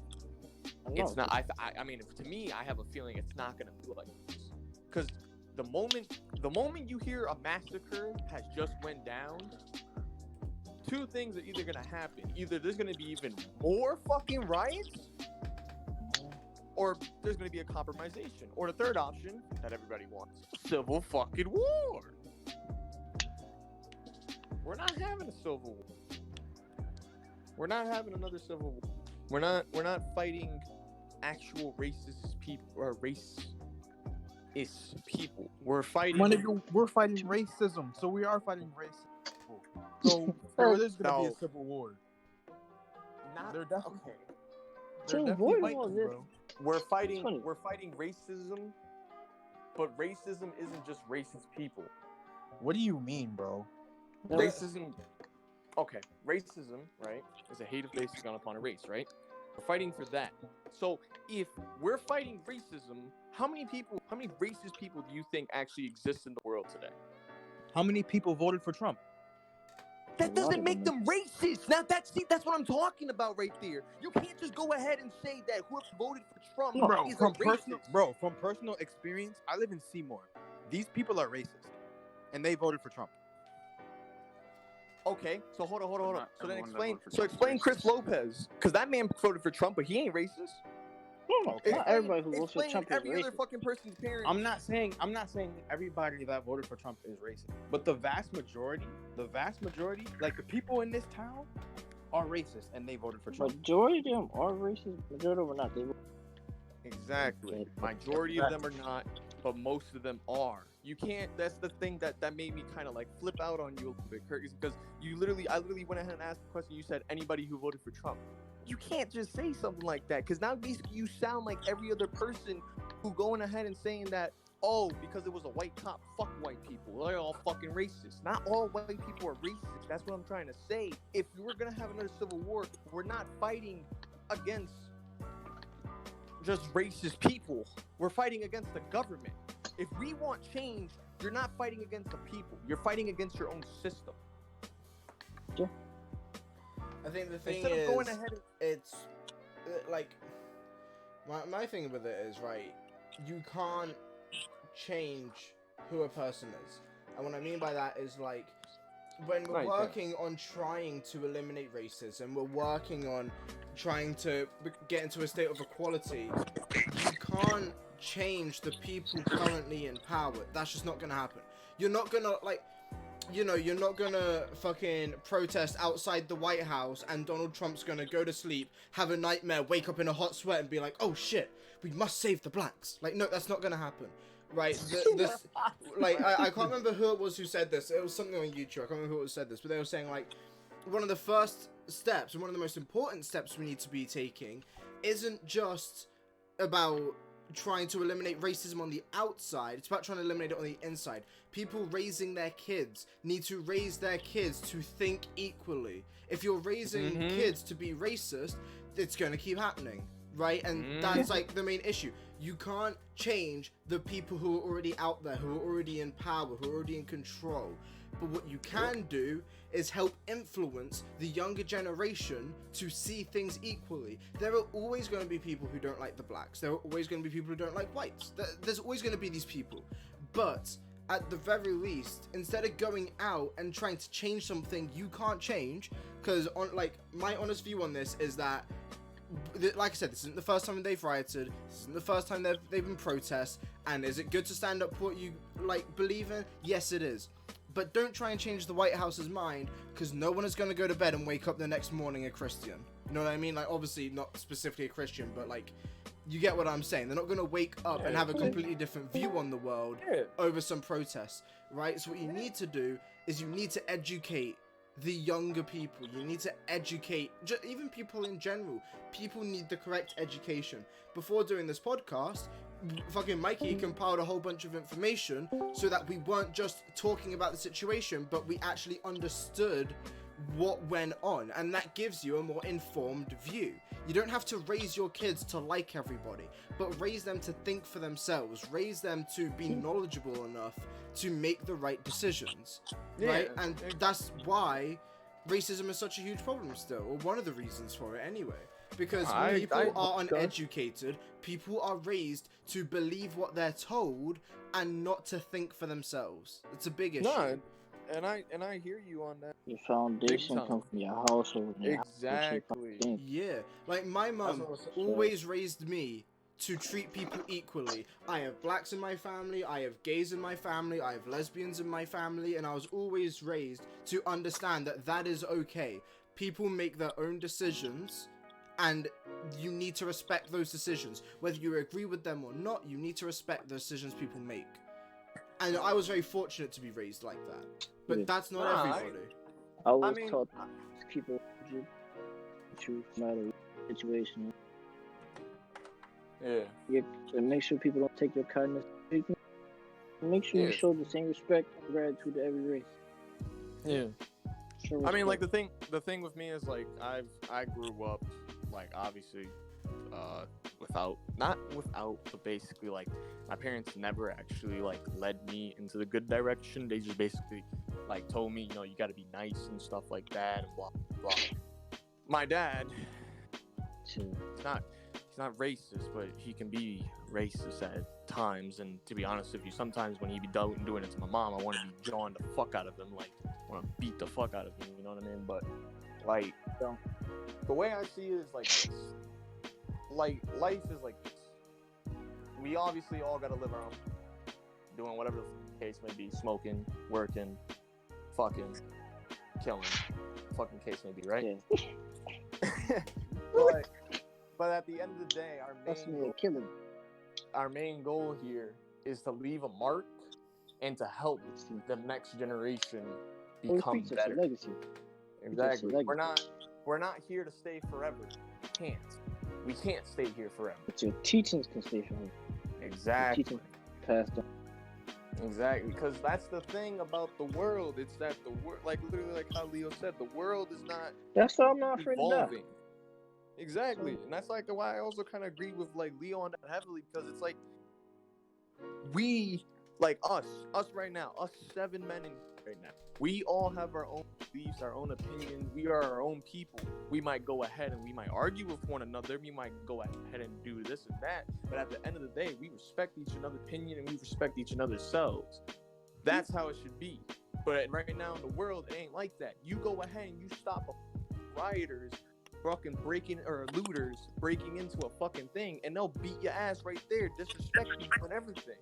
It's not. I mean, to me, I have a feeling it's not going to be like this, because the moment you hear a massacre has just went down, two things are either going to happen. Either there's going to be even more fucking riots, or there's going to be a compromisation, or the third option that everybody wants: civil fucking war. We're not having a civil war. We're not having another civil war. We're not fighting actual racist people or racist people. We're fighting. We're fighting racism, so we are fighting racism. So there's gonna be a civil war. They're definitely okay. Civil They're war definitely was fighting, this. bro. We're fighting racism, but racism isn't just racist people. What do you mean, bro? Racism. Okay, racism, right, is a hate of based upon a race, right? We're fighting for that. So if we're fighting racism, how many racist people do you think actually exist in the world today? How many people voted for Trump? That doesn't make them racist. Now that's what I'm talking about right there. You can't just go ahead and say that whoever voted for Trump is a racist. From personal experience, I live in Seymour. These people are racist, and they voted for Trump. Okay, so hold on. Not So then everyone that voted for explain Trump is Chris racist. Lopez, because that man voted for Trump, but he ain't racist. No, not everybody who votes for Explain Trump is every other racist. fucking person's parent. I'm not saying everybody that voted for Trump is racist, but the vast majority, like the people in this town, are racist, and they voted for Trump. Majority of them are racist. Majority of them are not. They Exactly. Majority of them are not, but most of them are. You can't. That's the thing that made me kind of like flip out on you a little bit, Curtis, because I literally went ahead and asked the question. You said anybody who voted for Trump. You can't just say something like that, because now basically you sound like every other person who going ahead and saying that, oh, because it was a white cop, fuck white people. They're all fucking racist. Not all white people are racist. That's what I'm trying to say. If we're gonna have another civil war, we're not fighting against just racist people. We're fighting against the government. If we want change, you're not fighting against the people. You're fighting against your own system. I think the thing Instead is, of going ahead and it's like my thing with it is, right, you can't change who a person is, and what I mean by that is, like, when we're No, you working on trying to eliminate racism, we're working on trying to get into a state of equality, you can't change the people currently in power. That's just not gonna happen. You're not gonna, like, you know, you're not gonna fucking protest outside the White House and Donald Trump's gonna go to sleep, have a nightmare, wake up in a hot sweat and be like, oh shit, we must save the blacks. Like, no, that's not gonna happen. Right? I can't remember who it was who said this. It was something on YouTube. I can't remember who said this, but they were saying, like, one of the first steps and one of the most important steps we need to be taking isn't just about trying to eliminate racism on the outside, it's about trying to eliminate it on the inside. People raising their kids need to raise their kids to think equally. If you're raising kids to be racist, it's going to keep happening, right? And that's like the main issue. You can't change the people who are already out there, who are already in power, who are already in control. But what you can do is help influence the younger generation to see things equally. There are always going to be people who don't like the blacks. There are always going to be people who don't like whites. There's always going to be these people. But at the very least, instead of going out and trying to change something you can't change, because my honest view on this is that, like I said, this isn't the first time they've rioted. This isn't the first time they've been protests. And is it good to stand up for what you believe in? Yes, it is. But don't try and change the White House's mind, because no one is going to go to bed and wake up the next morning a Christian. You know what I mean? Like, obviously not specifically a Christian, but like, you get what I'm saying. They're not going to wake up and have a completely different view on the world over some protests, right? So what you need to do is you need to educate the younger people. You need to educate even people in general. People need the correct education. Before doing this podcast, fucking Mikey compiled a whole bunch of information so that we weren't just talking about the situation, but we actually understood what went on, and that gives you a more informed view. You don't have to raise your kids to like everybody, but raise them to think for themselves, raise them to be knowledgeable enough to make the right decisions, right? And that's why racism is such a huge problem still, or one of the reasons for it anyway. Because people are uneducated, people are raised to believe what they're told and not to think for themselves. It's a big issue. No, and I hear you on that. Your foundation comes from your household. Exactly. Yeah, like my mum always raised me to treat people equally. I have blacks in my family, I have gays in my family, I have lesbians in my family, and I was always raised to understand that that is okay. People make their own decisions, and you need to respect those decisions. Whether you agree with them or not, you need to respect the decisions people make. And I was very fortunate to be raised like that. But that's not everybody. I was taught to keep it truth, no matter the situation. Yeah. And make sure people don't take your kindness. Make sure you show the same respect and gratitude to every race. Yeah. I mean, like, the thing with me is, like, I grew up, like, obviously, but basically, like, my parents never actually, like, led me into the good direction. They just basically, like, told me, you know, you gotta be nice and stuff like that, and blah, blah. My dad, he's not racist, but he can be racist at times, and to be honest with you, sometimes when he be doing it to my mom, I want to be jawing the fuck out of him, like, I want to beat the fuck out of him, you know what I mean? But, like, the way I see it is like this. Like, life is like this. We obviously all gotta live our own, doing whatever the case may be, smoking, working, fucking, killing, fucking case may be, right? Yeah. But at the end of the day, our main goal here is to leave a mark and to help the next generation become better. Exactly. We're not here to stay forever. We can't stay here forever. But your teachings can stay forever. Exactly. Teachings passed on. Exactly, because that's the thing about the world. It's that the world, like literally, like how Leo said, the world is not. That's why I'm not afraid of that. Exactly, and that's like why I also kind of agree with like Leo on that heavily, because it's like we, like us right now, us 7 men in right now. We all have our own beliefs, our own opinions. We are our own people. We might go ahead and we might argue with one another. We might go ahead and do this and that. But at the end of the day, we respect each another's opinion and we respect each another's selves. That's how it should be. But right now in the world, it ain't like that. You go ahead and you stop rioters, fucking looters breaking into a fucking thing, and they'll beat your ass right there, disrespecting you and everything,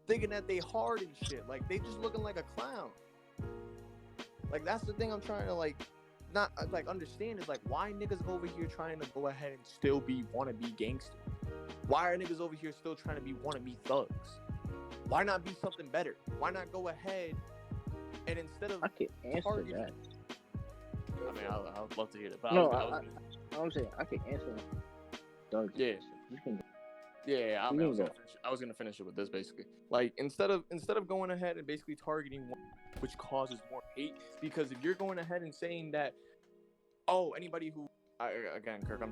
thinking that they hard and shit. Like they just looking like a clown. Like that's the thing I'm trying to not understand is why niggas over here trying to go ahead and still wanna be gangster? Why are niggas over here still trying to wanna be thugs? Why not be something better? Why not go ahead and instead of I can answer targeting... that. I mean, I would love to hear it. But No, I'm saying I can answer that. Yeah. You can. Yeah, I was gonna finish it with this basically. Like instead of going ahead and basically targeting one, which causes more hate, because if you're going ahead and saying that, anybody who, again, Kirk,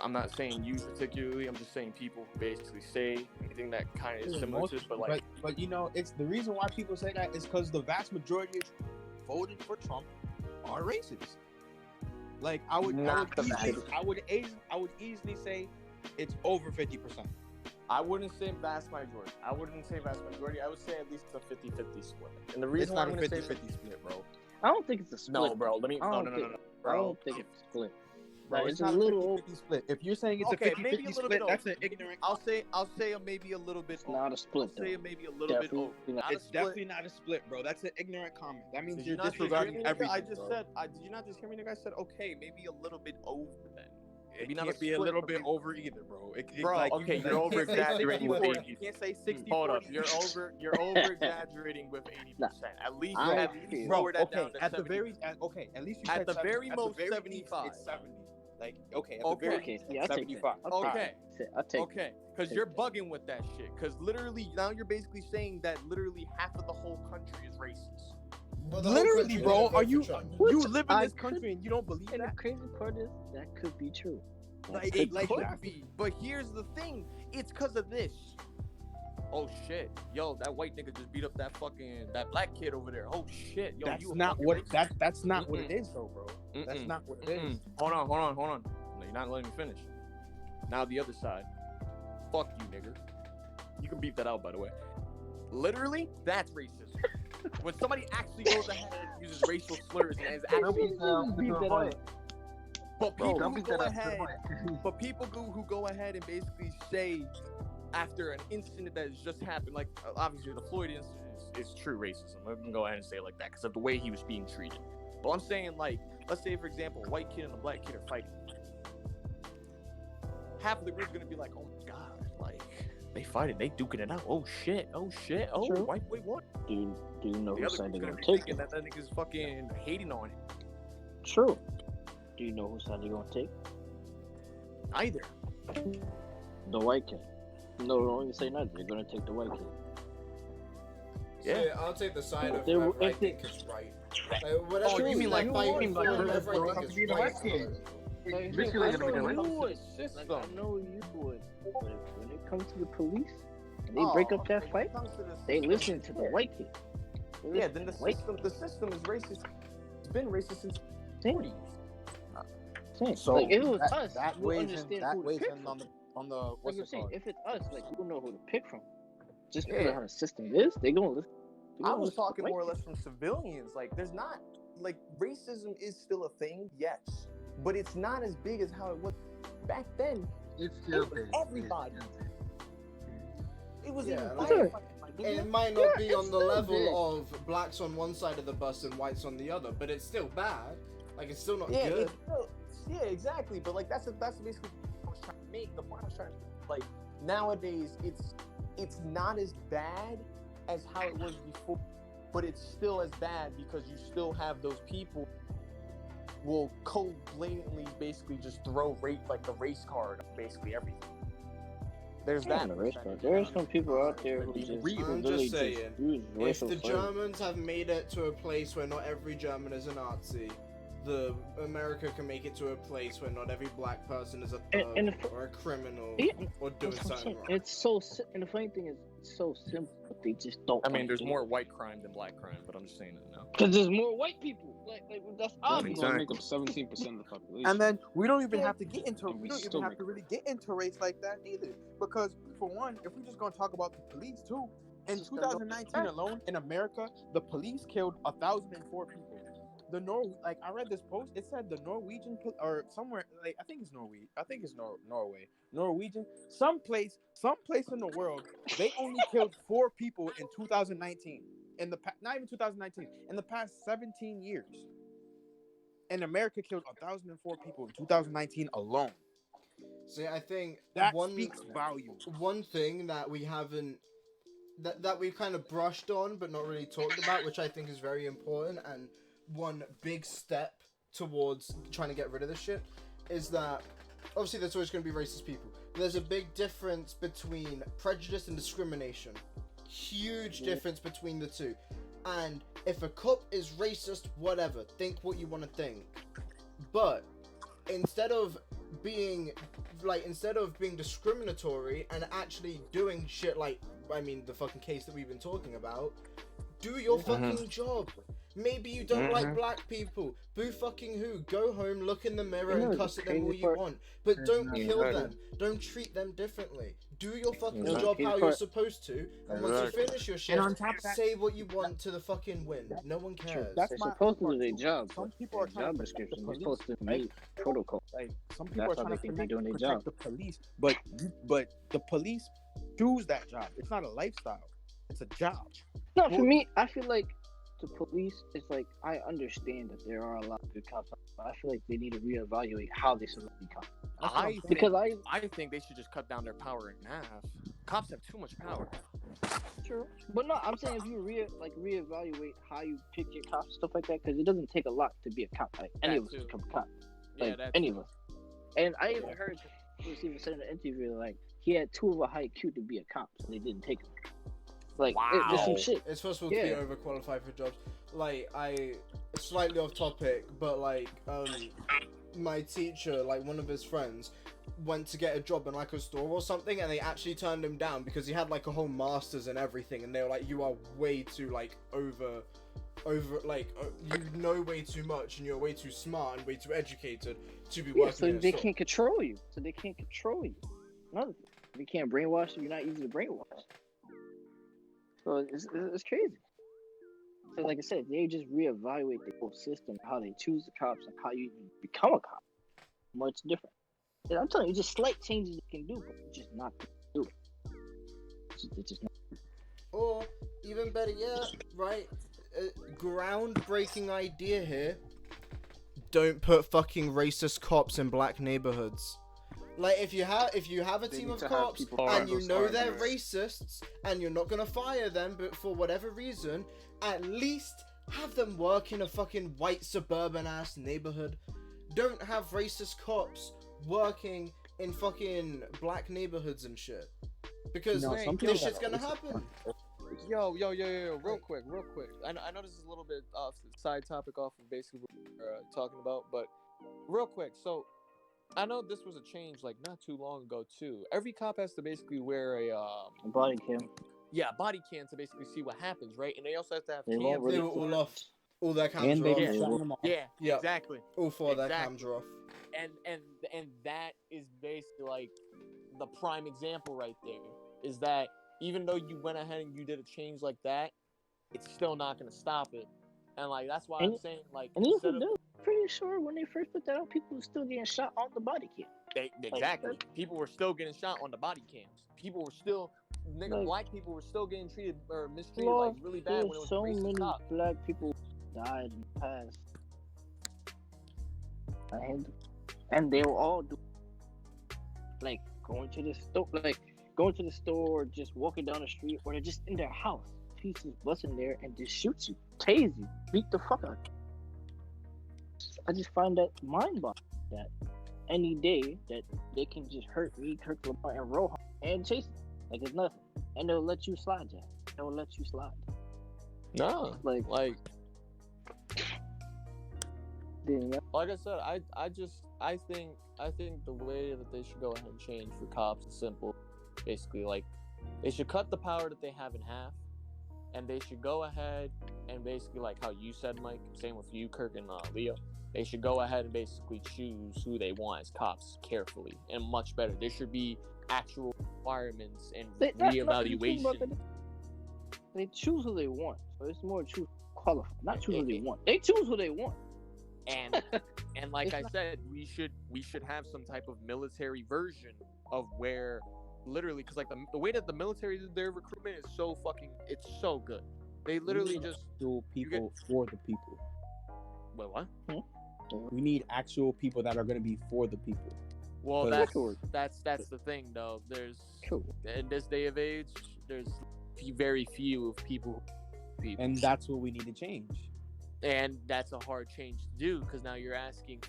I'm not saying you particularly. I'm just saying people who basically say anything that kind of is similar to this, but you know, it's the reason why people say that is because the vast majority of voted for Trump are racist. Like I would easily say it's over 50%. I wouldn't say vast majority. I would say at least a 50-50 split. And the reason why I'm going to say 50 split, bro. I don't think it's a split. No, bro. No. I don't think it's a split. Bro, it's not a little 50 split. If you're saying it's a 50-50 split, that's an ignorant. I'll say maybe a little bit. It's not a split. I'll say maybe a little bit over. It's definitely not a split, bro. That's an ignorant comment. That means you're disregarding everything. I just said. Did you not just hear me? I said okay, maybe a little bit over then. It can't be a little bit over either, bro. You're over exaggerating with 80%. You can't say 60. Hold up, you're over exaggerating with 80%. At least lower that down to at the very at least you at the very most 75. It's 70. Like at the very yeah, 75. I'll take okay, because you're bugging with that shit. Because literally now you're basically saying that literally half of the whole country is racist. Literally, bro. Are you live in this country and you don't believe and that? the crazy part is that could be true. It could be, but here's the thing: it's because of this. Oh shit, yo, that white nigga just beat up that black kid over there. Oh shit, yo, that's not what it is, though, bro. That's not what it is. Hold on. No, you're not letting me finish. Now the other side. Fuck you, nigga. You can beep that out, by the way. Literally, that's racism. When somebody actually goes ahead and uses racial slurs and is actually beep that out. But people who go ahead and basically say after an incident that has just happened, like obviously the Floyd incident is true racism. I can go ahead and say it like that because of the way he was being treated. But I'm saying, like, let's say for example, a white kid and a black kid are fighting. Half of the group's gonna be like, "Oh my god, like they fighting, they duking it out. Oh shit, oh True. white boy won." Do you know The whose other side group's they're gonna gonna be take? thinking that nigga's fucking hating on him. True. Do you know whose side they're gonna take? Either. The white kid. No, don't even say nothing. They're gonna take the white kid. Yeah. So, I'll take the side of They- whoever I if they- think is right. Whatever you mean like fighting for, bro, whatever bro, I have think to is be the right. white kid. I Basically, know it's gonna be the you white would. Like, I know you would. But when it comes to the police, and they break up that fight, they listen to the white kid. Yeah, then the system is racist. It's been racist since the 40s. So like if it was us, that we'll weighs understand in, who to pick on the Like what's I'm it saying, called? if it's us, like we'll know who to pick from. Just because of how the system is, they gonna listen. I was talking more or less from civilians. Like, there's not, like, racism is still a thing, yes, but it's not as big as how it was back then. It's still It was everybody. It was even like, bigger. It might not be on the level of blacks on one side of the bus and whites on the other, but it's still bad. Like, it's still not good. Yeah, exactly. But like that's basically what I was trying to make. The point I was trying to make, like, nowadays it's not as bad as how it was before, but it's still as bad because you still have those people will cold blatantly basically just throw the race card on basically everything. There's that. There are some people out there who I'm really just saying, use if racial the slurs. Germans have made it to a place where not every German is a Nazi, the America can make it to a place where not every black person is a thug or a criminal or doing something wrong. It's so and the funny thing is, it's so simple, but they just don't. I mean, there's more white crime than black crime, but I'm just saying that now. Because there's more white people. Like that's It's obvious. gonna make up 17% of the population. And then we don't even have to get into And we we don't still even have make to really get into race like that either. Because for one, if we're just gonna talk about the police too, In 2019 alone, in America, the police killed 1,004 people. I read this post. It said the Norwegian or somewhere, like I think it's Norway. I think it's Norway. Norwegian. Someplace in the world, they only killed 4 people in 2019. Not even 2019. In the past 17 years, and America killed 1,004 people in 2019 alone. See, I think that speaks volumes. One thing that we haven't that we've kind of brushed on but not really talked about, which I think is very important, and one big step towards trying to get rid of this shit, is that obviously there's always going to be racist people. There's a big difference between prejudice and discrimination. Huge difference between the two. And if a cop is racist, whatever, think what you want to think. But instead of being discriminatory and actually doing shit like, I mean, the fucking case that we've been talking about, do your fucking job. Maybe you don't like black people. Boo fucking who? Go home, look in the mirror, and cuss at them all you want. But don't kill them. Don't treat them differently. Do your fucking job how you're supposed to. And once you finish your shit, say what you want to the fucking wind. No one cares. They're supposed to do their job. Some people are job description. They're supposed to meet protocol. Like some people are trying to protect the police, but the police choose that job. It's not a lifestyle. It's a job. No, for me, I feel like the police, it's like, I understand that there are a lot of good cops, but I feel like they need to reevaluate how they select cops. I think they should just cut down their power in half. Cops have too much power. True, but no, I'm saying if you reevaluate how you pick your cops, stuff like that, because it doesn't take a lot to be a cop. Like any of us become a cop. Like any of us. And I even heard he was even said in an interview, like he had too of a high IQ to be a cop, so they didn't take him. Like, there's some shit. It's possible to be overqualified for jobs. Like, slightly off topic, but like, my teacher, like one of his friends, went to get a job in like a store or something, and they actually turned him down because he had like a whole master's and everything, and they were like, you are way too like over like you know way too much, and you're way too smart and way too educated to be working. So they can't control you. Another thing, they can't brainwash you. You're not easy to brainwash. So it's crazy. So like I said, they just reevaluate the whole system, how they choose the cops, and how you even become a cop. Much different. And I'm telling you, just slight changes you can do, but you're just not going to do it. It's just not. Or even better yet, right? Groundbreaking idea here. Don't put fucking racist cops in black neighborhoods. Like, if you have a team of cops and you know they're racists and you're not gonna fire them, but for whatever reason, at least have them work in a fucking white suburban ass neighborhood. Don't have racist cops working in fucking black neighborhoods and shit. Because this shit's gonna happen. Yo, real quick. I know this is a little bit off the side topic off of basically what we're talking about, but real quick, so I know this was a change like not too long ago too. Every cop has to basically wear a body cam. Yeah, body cam to basically see what happens, right? And they also have to have cams. They were all off. All their cams were off. Yeah, exactly. All 4 of their cams are off. And that is basically like the prime example right there. Is that even though you went ahead and you did a change like that, it's still not going to stop it. And like that's why I'm saying like. And pretty sure when they first put that out, people were still getting shot on the body cam. Exactly. People were still getting shot on the body cams. People were still, black people were still getting treated or mistreated like really bad when it was so many cop. Black people died in the past. And they were all like going to the store, just walking down the street, or they're just in their house. Pieces busting there and just shoots you, tase you, beat the fuck out of you. I just find that mind-boggling that any day that they can just hurt me, Kirk Lamar, and Rohan and chase me like it's nothing, and they'll let you slide, Jack. They'll let you slide. No, like I said, I think the way that they should go ahead and change for cops is simple. Basically, like they should cut the power that they have in half, and they should go ahead and basically, like how you said, Mike, same with you, Kirk, and Leo. They should go ahead and basically choose who they want as cops carefully and much better. There should be actual requirements and reevaluation. They choose who they want. So it's more choose qualified, not choose who they want. They choose who they want. And like I said, we should have some type of military version of where literally, because like the way that the military did their recruitment is so it's so good. They literally just actual people for the people. Wait, what? We need actual people that are going to be for the people. Well, that's the thing though. There's in this day of age, there's very few people, and that's what we need to change. And that's a hard change to do because now you're asking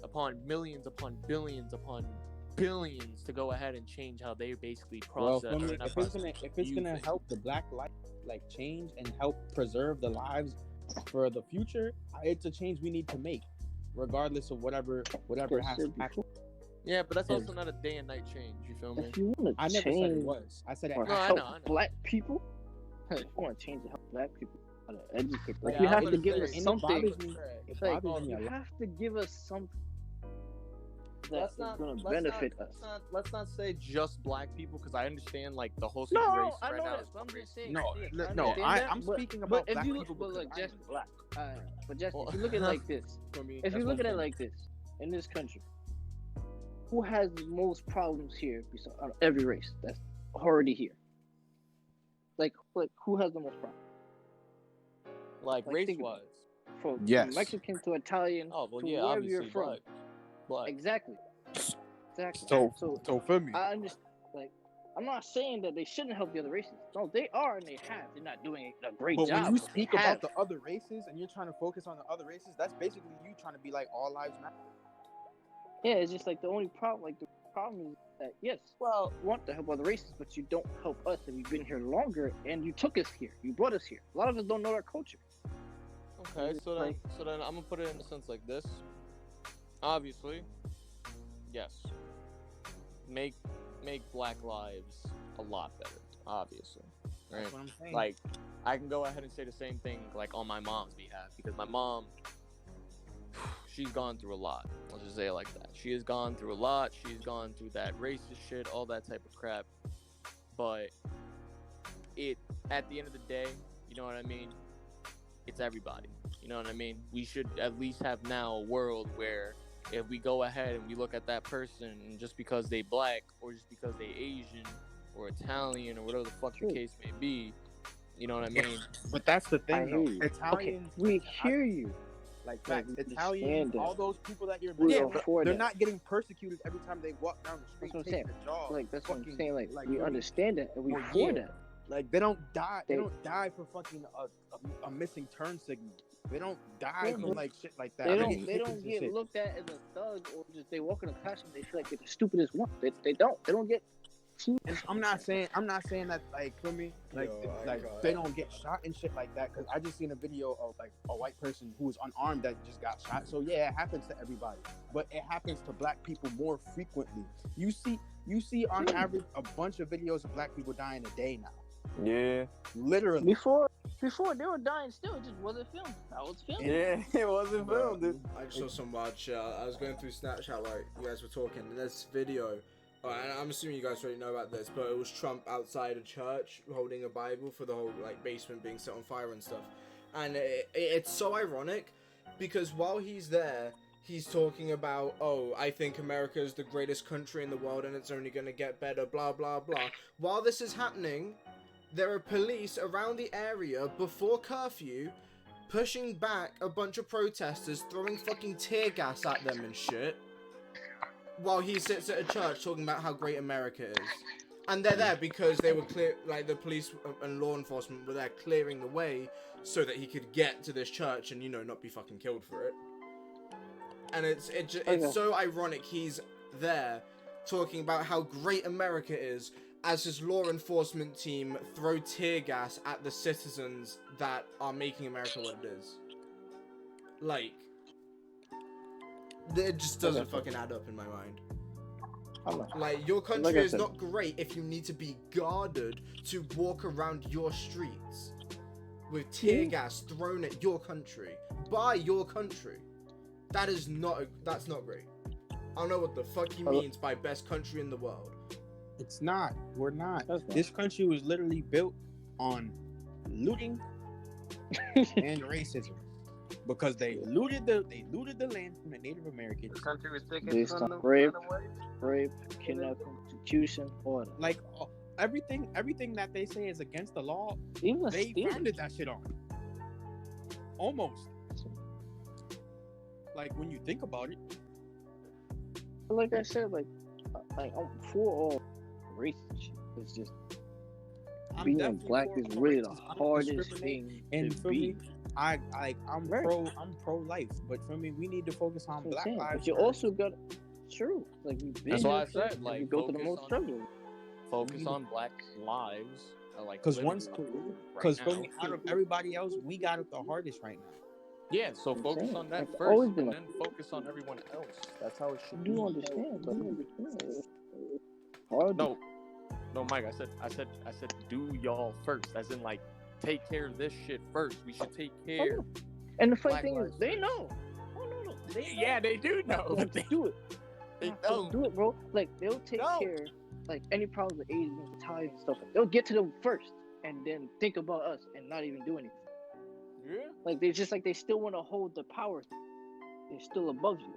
upon millions, upon billions, upon billions to go ahead and change how they basically process. Well, if it's gonna help the Black life change and help preserve the lives for the future, it's a change we need to make, regardless of whatever has to happen. Yeah, but that's also not a day and night change. You feel me? If you want to I never change, said it was. I said it. I know. Black people. If you want to change to help Black people, educate. Yeah, you have to give us something. It bothers me a You lot. have to give us something that's going to benefit us. Let's not say just Black people, because I understand like the whole situation No, I right know now. that. But I'm just saying. I'm speaking about Black people. But like Jesse, Black. but Jesse, if you look at it like this, if you look at it like this, in this country, who has the most problems here besides every race that's already here? Like who has the most problems? Like race-wise. From Yes. Mexican to Italian to wherever obviously you're from. Black. Exactly. So for me, I understand. Like, I'm not saying that they shouldn't help the other races. No, they are and they have. They're not doing a great but job. when you but speak they about have. the other races and you're trying to focus on the other races, that's basically you trying to be like all lives matter. Yeah, it's just like the only problem. Like the problem is that yes, well, you want to help other races, but you don't help us, and we've been here longer, and you took us here. You brought us here. A lot of us don't know our culture. Okay, so then I'm gonna put it in a sense like this. Obviously, yes, make Black lives a lot better. Obviously, right? That's what I'm saying. Like, I can go ahead and say the same thing like on my mom's behalf, because my mom, she's gone through a lot. Let's just say it like that. She has gone through a lot. She's gone through that racist shit, all that type of crap. But at the end of the day, you know what I mean? It's everybody. You know what I mean? We should at least have now a world where if we go ahead and we look at that person and just because they Black or just because they Asian or Italian or whatever the fuck the case may be, you know what I mean? But that's the thing, though. Italians, okay, we hear you. Like Italians, all those people that you're they're not getting persecuted every time they walk down the street. That's what I'm saying. Like that's what I'm saying. Like we understand that and we for that. Like they don't die. They don't die for fucking a missing turn signal. They don't die from like shit like that. They don't get looked at as a thug or just they walk in a classroom. They feel like they're the stupidest one. They don't get. And I'm not saying that like for me like they don't get shot and shit like that, because I just seen a video of like a white person who was unarmed that just got shot. So yeah, it happens to everybody, but it happens to Black people more frequently. You see on average a bunch of videos of Black people dying a day now. Yeah, literally. Before they were dying still, it just wasn't filmed. I was filming. Yeah, it wasn't filmed, dude. I just saw some wild shit. I was going through Snapchat while you guys were talking, and this video, and I'm assuming you guys already know about this, but it was Trump outside a church holding a Bible for the whole like basement being set on fire and stuff. And it's so ironic because while he's there, he's talking about, oh, I think America is the greatest country in the world and it's only going to get better, blah, blah, blah. While this is happening, there are police around the area before curfew pushing back a bunch of protesters, throwing fucking tear gas at them and shit, while he sits at a church talking about how great America is. And they're there because they were the police and law enforcement were there clearing the way so that he could get to this church and, not be fucking killed for it. And it's so ironic he's there talking about how great America is as his law enforcement team throw tear gas at the citizens that are making America what it is. Like, it just doesn't fucking add up in my mind. Like, your country is not great if you need to be guarded to walk around your streets with tear gas thrown at your country, by your country. That's not great. I don't know what the fuck he means by best country in the world. It's not. We're not. This country was literally built on looting and racism because they looted the land from the Native Americans. The country was taken Based from on the rape, kidnapping, execution, order. Like everything that they say is against the law, Even they stealing. founded that shit on. Almost. Like when you think about it. Like I said, like I'm for all racist shit. It's just being black is really the hardest thing and to for be. me, I'm pro life, but for me, we need to focus on Black lives. But you also got true. Like we've been That's why I here said, first, like, we go through the focus most on- struggle. Focus on Black lives. Like, Because literally because right for me, out of everybody else, we got it the hardest right now. yeah, so I'm focus saying, on that it's first, always and been then focus on everyone else. That's how it I should be. do understand, but it's hard. No, Mike. I said, do y'all first. As in, like, take care of this shit first. We should take care. And the funny Black thing is, lives they first. know. Oh no, Yeah, they do know. They do it. They They'll know. do it, bro. Like they'll take No. care, like any problems with Asians, Italians, and stuff. They'll get to them first, and then think about us and not even do anything. Yeah. Like they just like they still want to hold the power. They're still above you.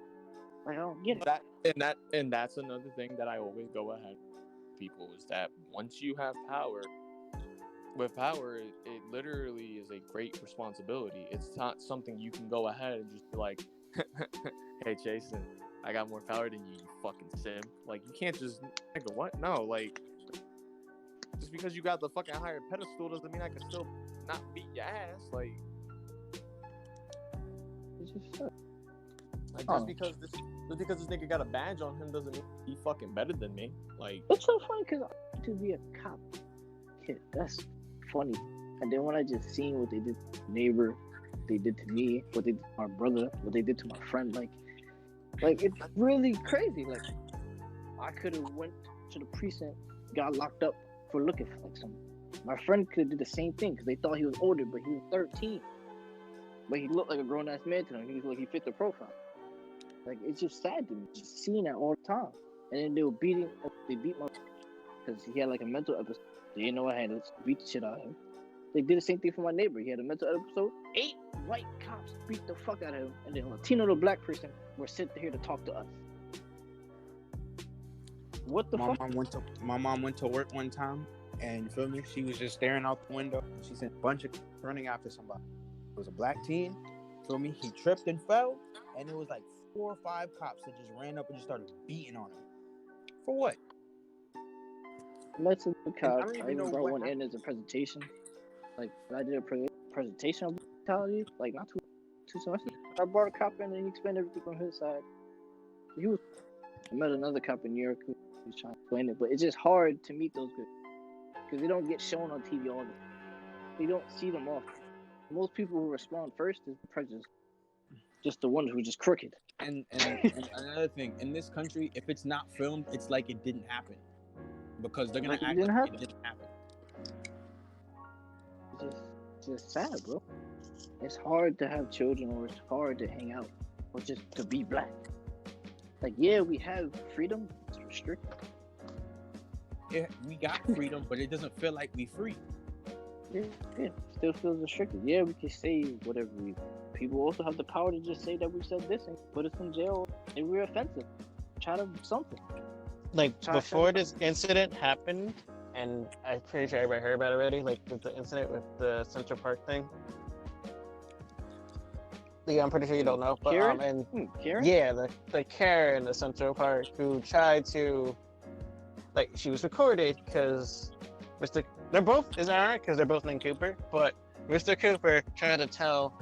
Like I don't get it. And that's another thing that I always go ahead with people is that once you have power, with power, it literally is a great responsibility. It's not something you can go ahead and just be like, hey Jason, I got more power than you, you fucking simp. Like you can't just nigga, what? No, like just because you got the fucking higher pedestal doesn't mean I can still not beat your ass. Like It's just sucks. Like Oh. just because this nigga got a badge on him doesn't mean he fucking better than me. Like It's so funny because I want to be a cop. Kid, that's funny. And then when I just seen what they did to my neighbor, what they did to me, what they did to my brother, what they did to my friend, like it's really crazy. Like I could have went to the precinct, got locked up for looking for like something. My friend could have did the same thing because they thought he was older, but he was 13. But he looked like a grown ass man to them. He was like he fit the profile. Like it's just sad to me, just seeing that all the time. And then they beat my because he had like a mental episode. They didn't know I had it, so beat the shit out of him. They did the same thing for my neighbor. He had a mental episode. 8 white cops beat the fuck out of him, and then a Latino or black person were sent here to talk to us. What the fuck? My mom went to work one time, and you feel me? She was just staring out the window. And she sent a bunch of running after somebody. It was a black teen. Feel me? He tripped and fell, and it was like 4 or 5 cops that just ran up and just started beating on him. For what? Met some cops. don't I even even know brought what one in as a presentation. Like I did a presentation on brutality, like not two semesters. I brought a cop in and he explained everything from his side. I met another cop in New York who was trying to explain it, but it's just hard to meet those guys because they don't get shown on TV all the time. You don't see them often. Most people who respond first is prejudice. Just the ones who are just crooked. And another thing, in this country, if it's not filmed, it's like it didn't happen. Because they're gonna Like it act didn't like happen. it didn't happen. It's just sad, bro. It's hard to have children, or it's hard to hang out, or just to be black. Like, yeah, we have freedom. It's restricted. Yeah, we got freedom, but it doesn't feel like we free. Yeah, still feels restricted. Yeah, we can say whatever we. People also have the power to just say that we said this and put us in jail if we're offensive. Try to something. Like before this incident happened, and I'm pretty sure everybody heard about it already. Like with the incident with the Central Park thing. Yeah, I'm pretty sure you don't know, but Karen? Karen? yeah, the Karen in Central Park who tried to, like, she was recorded because they're both, is ironic because they're both named Cooper, but Mr. Cooper tried to tell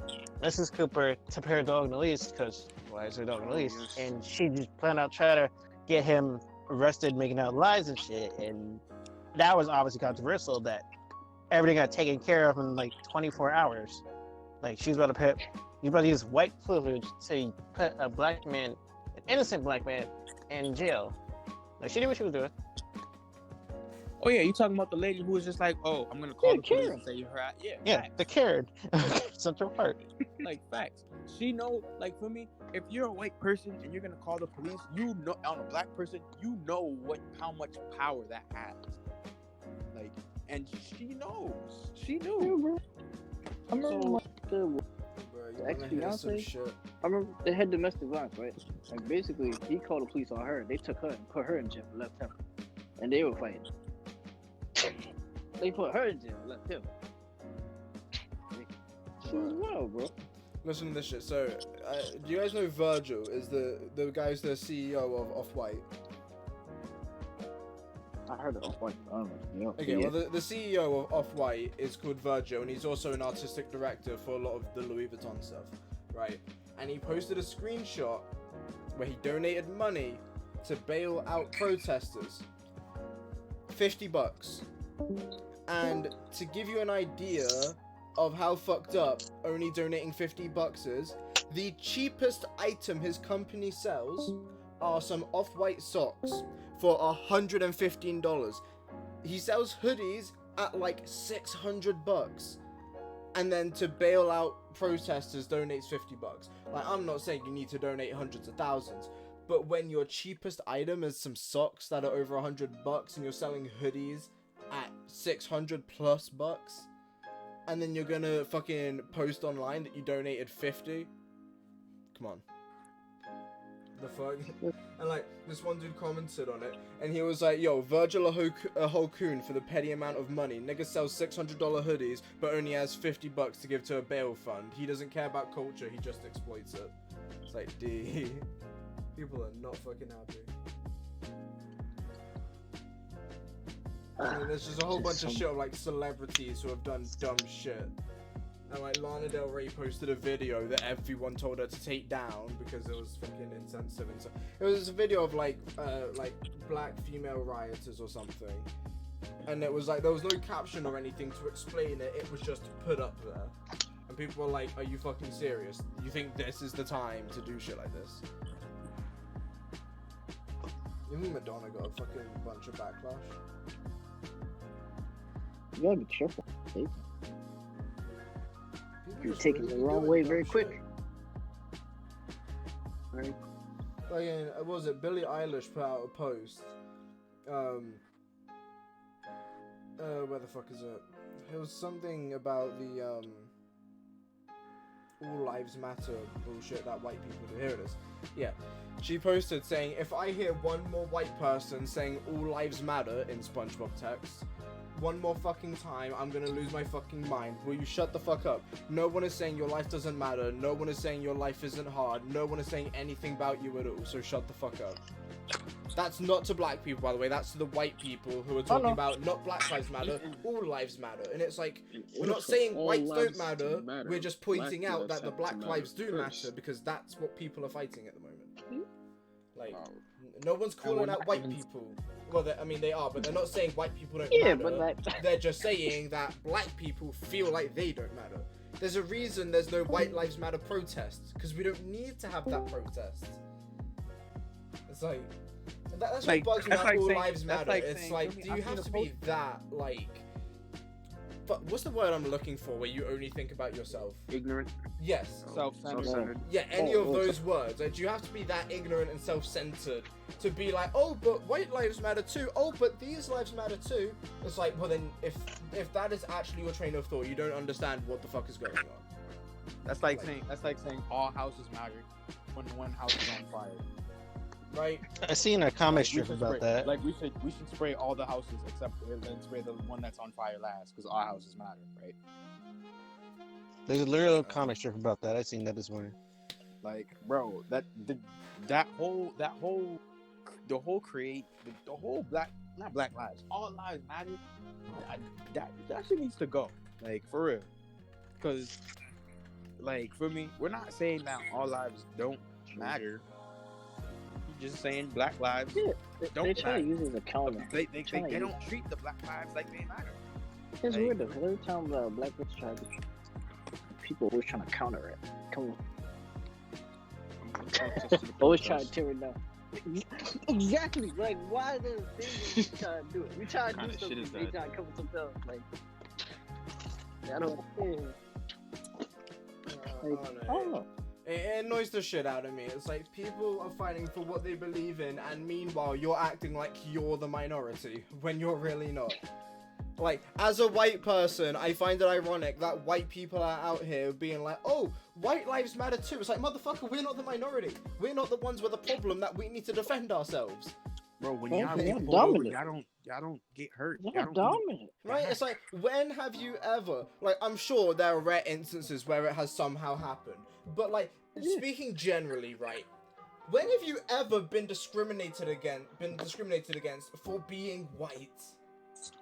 Mrs. Cooper to put her dog on the leash because why is her dog on the leash? And she just planned out trying to get him arrested, making out lies and shit, and that was obviously controversial. That everything got taken care of in like 24 hours. Like she's about to use white privilege to put a black man, an innocent black man, in jail. Like she knew what she was doing. Oh yeah, you talking about the lady who was just like, oh, I'm gonna call the police Karen. and say her. Yeah, facts. the Karen, Central Park. Like facts. She know, like for me, if you're a white person and you're gonna call the police, you know, on a black person, you know how much power that has. Like and she knows. She Yeah, knew. bro. I remember Bro, the you ex wanna hear some fiance. shit? I remember they had domestic violence, right? Like basically, he called the police on her. They took her and put her in jail, and left him, and they were fighting. They put her in jail, and left him. She was wild, bro. Listen to this shit. So, do you guys know Virgil is the guy who's the CEO of Off-White? I heard it Off-White. I don't know. You know, Okay, well, the CEO of Off-White is called Virgil, and he's also an artistic director for a lot of the Louis Vuitton stuff, right? And he posted a screenshot where he donated money to bail out protesters. $50. And to give you an idea of how fucked up only donating $50 is, the cheapest item his company sells are some Off-White socks for $115. He sells hoodies at like $600, and then to bail out protesters donates $50. Like, I'm not saying you need to donate hundreds of thousands, but when your cheapest item is some socks that are over $100 and you're selling hoodies at 600 plus bucks, and then you're gonna fucking post online that you donated 50, come on. The fuck? And like, this one dude commented on it, and he was like, yo, Virgil a whole coon for the petty amount of money. Nigga sells $600 hoodies, but only has $50 to give to a bail fund. He doesn't care about culture, he just exploits it. It's like, D. People are not fucking happy. I mean, there's just a whole bunch of shit of like celebrities who have done dumb shit. And like Lana Del Rey posted a video that everyone told her to take down because it was fucking insensitive and so it was a video of like black female rioters or something. And it was like there was no caption or anything to explain it, it was just put up there. And people were like, are you fucking serious? You think this is the time to do shit like this? Even Madonna got a fucking bunch of backlash. You gotta be careful. People You're just taking really it the wrong doing way dumb very shit. quick. Right? Like, what was it? Billie Eilish put out a post. Where the fuck is it? It was something about the All Lives Matter bullshit that white people do. Here it is. Yeah. She posted saying, if I hear one more white person saying All Lives Matter in SpongeBob text, one more fucking time, I'm gonna lose my fucking mind. Will you shut the fuck up? No one is saying your life doesn't matter. No one is saying your life isn't hard. No one is saying anything about you at all, so shut the fuck up. That's not to black people, by the way. That's to the white people who are talking about not Black Lives Matter, all lives matter. And it's like, we're not saying whites don't matter. We're just pointing out that the black lives do matter because that's what people are fighting at the moment. Like, no one's calling out white people. Well, I mean, they are, but they're not saying white people don't matter. But like... They're just saying that black people feel like they don't matter. There's a reason there's no White Lives Matter protests, because we don't need to have that protest. It's like, that's what bugs me about All Lives Matter. It's like, do you have to be that, like... But what's the word I'm looking for where you only think about yourself? Ignorant. Yes. Self-centered. Yeah, any of those words. Like, do you have to be that ignorant and self-centered to be like, oh, but white lives matter too. Oh, but these lives matter too. It's like, well then, if that is actually your train of thought, you don't understand what the fuck is going on. That's like saying all houses matter when one house is on fire. Right? I seen a comic strip about that. Like we should spray all the houses except then spray the one that's on fire last because all houses matter, right? There's a literal comic strip about that. I seen that this morning. Like, bro, the whole not Black Lives, all lives matter. That shit needs to go. Like, for real. Because, like, for me, we're not saying that all lives don't matter. We're just saying Black lives don't they try matter. to use it as a counter. They don't treat the Black lives like they matter. It's like, weird though, because every time Black folks try to, people always trying to counter it. Come on. Always trying to tear it down. Exactly. Like, why the thing we try to do it? We try to do something, they try to come with something else. Like, I don't know. I don't know. It annoys the shit out of me. It's like people are fighting for what they believe in, and meanwhile you're acting like you're the minority when you're really not. Like, as a white person, I find it ironic that white people are out here being like, oh, white lives matter too. It's like, motherfucker, we're not the minority. We're not the ones with the problem that we need to defend ourselves. Bro, when y'all get pulled over, y'all don't get hurt. Y'all don't dominant. Right? It's like, when have you ever, like, I'm sure there are rare instances where it has somehow happened, but like, speaking generally, right? When have you ever been discriminated against for being white?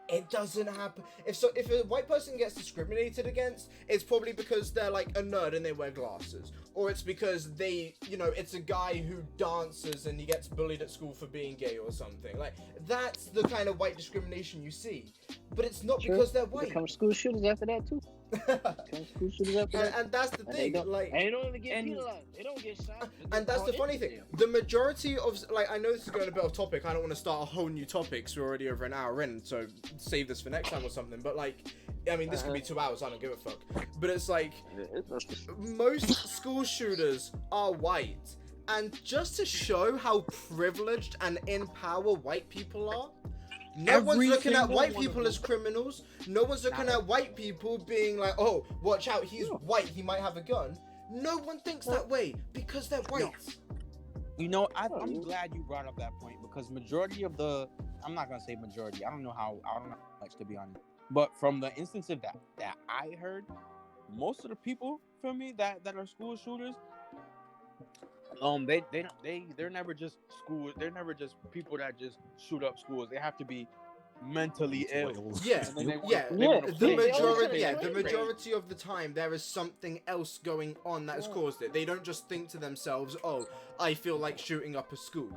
It doesn't happen. If a white person gets discriminated against, it's probably because they're like a nerd and they wear glasses, or it's because it's a guy who dances and he gets bullied at school for being gay or something. Like, that's the kind of white discrimination you see. But it's not because they're white. Become school shooters after that too. And that's the thing. They don't even get penalized. They don't get shot. And that's the funny thing. The majority of, like, I know this is going a bit off topic. I don't want to start a whole new topic, so we're already over an hour in, so save this for next time or something. But like, I mean, this could be 2 hours. I don't give a fuck. But it's like, most school shooters are white, and just to show how privileged and in power white people are. No one's looking at white people as criminals. No one's looking at white people being like, oh, watch out, he's white, he might have a gun. No one thinks that way because they're white. You know, I'm glad you brought up that point, because majority of the, I'm not going to say majority, I don't know much, to be honest. But from the instances that I heard, most of the people, for me, that are school shooters, they're never just school. They're never just people that just shoot up schools. They have to be mentally ill. The majority of the time there is something else going on that has caused it. They don't just think to themselves, "Oh, I feel like shooting up a school."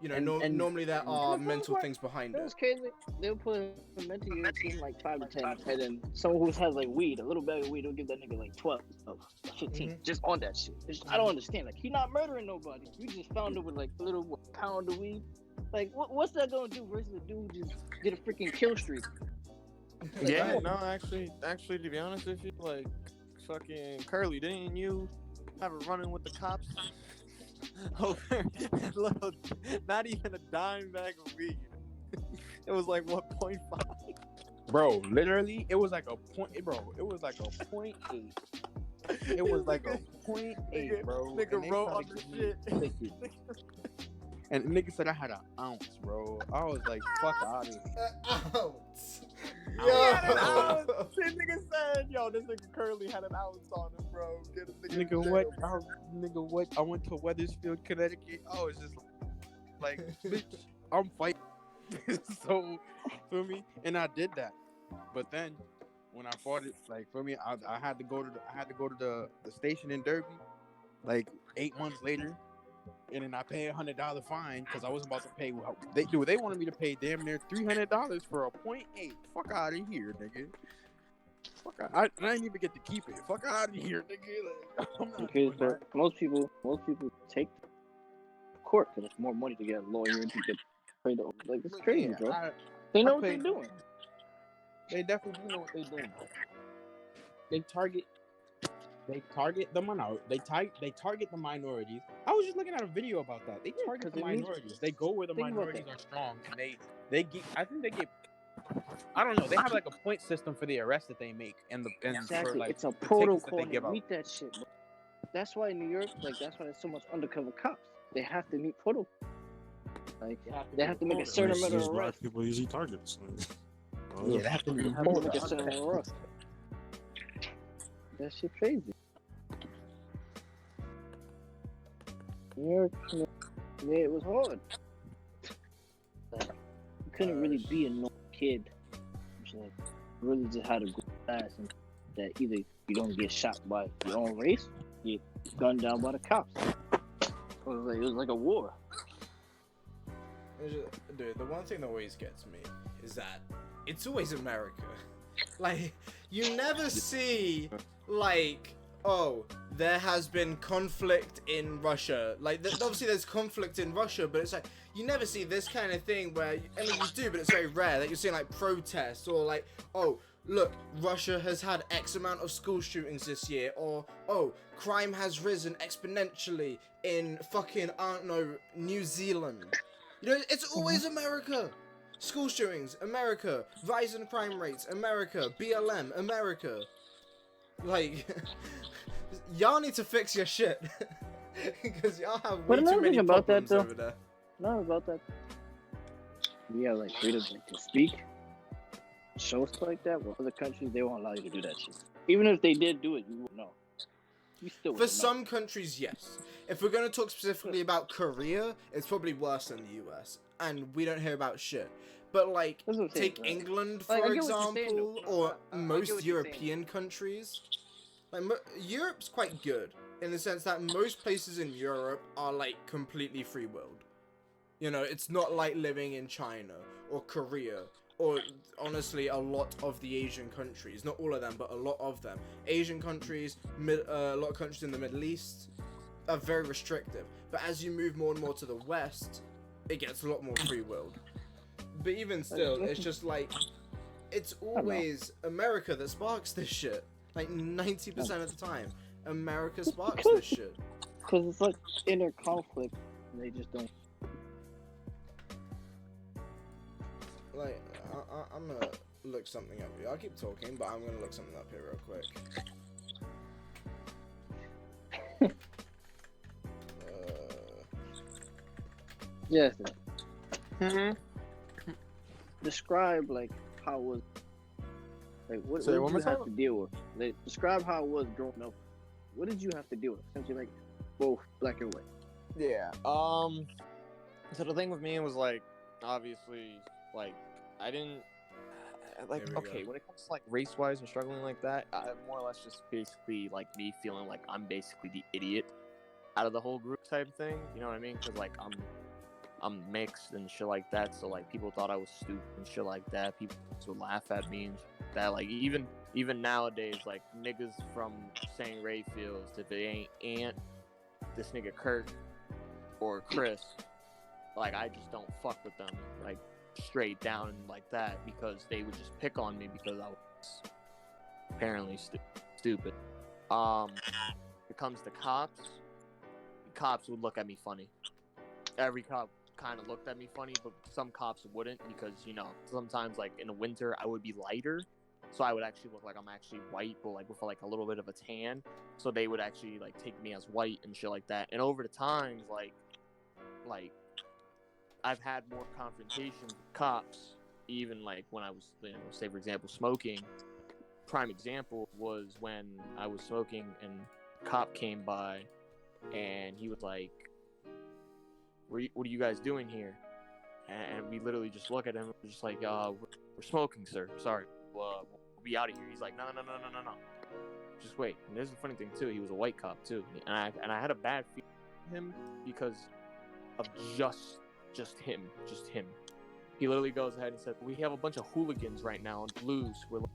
You know, normally there are mental things behind it. That's crazy. They'll put a mental unit like 5 to 10, and then someone who has like weed, a little bag of weed, will give that nigga like 12, 15, just on that shit. I don't understand. Like, he not murdering nobody. You just found it with like a little pound of weed. Like, what's that gonna do versus a dude who just get a freaking kill streak? Yeah, no, actually, to be honest with you, like, fucking Curly, didn't you have a run-in with the cops? Over little, not even a dime bag of weed. It was like 1.5. Bro, literally, it was like a point. Bro, it was like a 0.8. It was like a 0.8, bro. Nigga wrote on the shit. And the nigga said I had an ounce, bro. I was like, fuck out of here. Ounce. Yo. This nigga said, yo, this nigga Curly had an ounce on him, bro. Get a nigga what? Nigga what? I went to Weathersfield, Connecticut. I was just like, bitch, I'm fighting. So, feel me? And I did that. But then, when I fought it, like, for me, I had to go to the station in Derby, like 8 months later. And then I pay $100 fine because I wasn't about to pay. They wanted me to pay damn near $300 for a 0.8. Fuck out of here, nigga. Fuck out. I didn't even get to keep it. Fuck out of here, nigga. Like, I'm not doing that. Most people take court because it's more money to get a lawyer and to get paid. Like, it's crazy, bro. They know what they're doing. They definitely do know what they're doing. They target the minority. They target the minorities. I was just looking at a video about that. They target the minorities. They go where the minorities are strong, and they get. I think they get. I don't know. They have like a point system for the arrests that they make, and exactly. For, like, it's a protocol to meet that shit. Bro. That's why in New York, like, that's why there's so much undercover cops. They have to meet protocol. Like, they have to make a certain amount of arrests. People usually targets. Yeah, they have to make a certain amount of arrests. That shit crazy. New York, yeah, it was hard. Like, you couldn't really be a normal kid. Like, really just had to go fast, and that either you don't get shot by your own race, you get gunned down by the cops. It was like a war. Dude, the one thing that always gets me is that it's always America. Like, you never see, like, oh, there has been conflict in Russia. Like, obviously there's conflict in Russia, but it's like, you never see this kind of thing where, I mean, you do, but it's very rare. Like, you're seeing, like, protests, or like, oh, look, Russia has had X amount of school shootings this year, or, oh, crime has risen exponentially in fucking, I don't know, New Zealand. You know, it's always America. School shootings, America. Rise in crime rates, America. BLM, America. Like, y'all need to fix your shit. Because y'all have way too many problems over there. Not about that. We have like freedom to speak. Show stuff like that. Well, other countries, they won't allow you to do that shit. Even if they did do it, you won't know. You still For some countries, yes. If we're going to talk specifically about Korea, it's probably worse than the US. And we don't hear about shit. But, like, take England, for example, or most European countries. Like, Europe's quite good, in the sense that most places in Europe are, like, completely free-willed. You know, it's not like living in China, or Korea, or, honestly, a lot of the Asian countries. Not all of them, but a lot of them. Asian countries, a lot of countries in the Middle East are very restrictive. But as you move more and more to the West, it gets a lot more free-willed. But even still, it's just like, it's always America that sparks this shit. Like 90% of the time, America sparks this shit. Because it's like inner conflict, and they just don't. Like, I'm gonna look something up here. I'll keep talking, but I'm gonna look something up here real quick. Yes. Describe like how it was. Like what did you have to deal with? Like, describe how it was growing up. What did you have to deal with? Since you're like both black and white. Yeah. So the thing with me was like, obviously, like I didn't like. Okay, when it comes to like race wise and struggling like that, I more or less just basically like me feeling like I'm basically the idiot out of the whole group type of thing. You know what I mean? Because like I'm mixed and shit like that, so like people thought I was stupid and shit like that. People would laugh at me and that. Like even nowadays, like niggas from St. Rayfields, if it ain't Ant, this nigga Kurt or Chris, like I just don't fuck with them like straight down like that, because they would just pick on me because I was apparently stupid. It comes to cops would look at me funny. Every cop kind of looked at me funny, but some cops wouldn't, because you know sometimes like in the winter I would be lighter, so I would actually look like I'm actually white, but like with like a little bit of a tan, so they would actually like take me as white and shit like that. And over the times, like I've had more confrontations with cops, even like when I was, you know, say for example smoking. Prime example was when I was smoking and a cop came by and he was like, what are you guys doing here? And we literally just look at him, we're just like, we're smoking, sir. Sorry, we'll be out of here. He's like, no. Just wait. And there's the funny thing too. He was a white cop too, and I had a bad feeling for him because of just him. He literally goes ahead and said, we have a bunch of hooligans right now in blues. We're like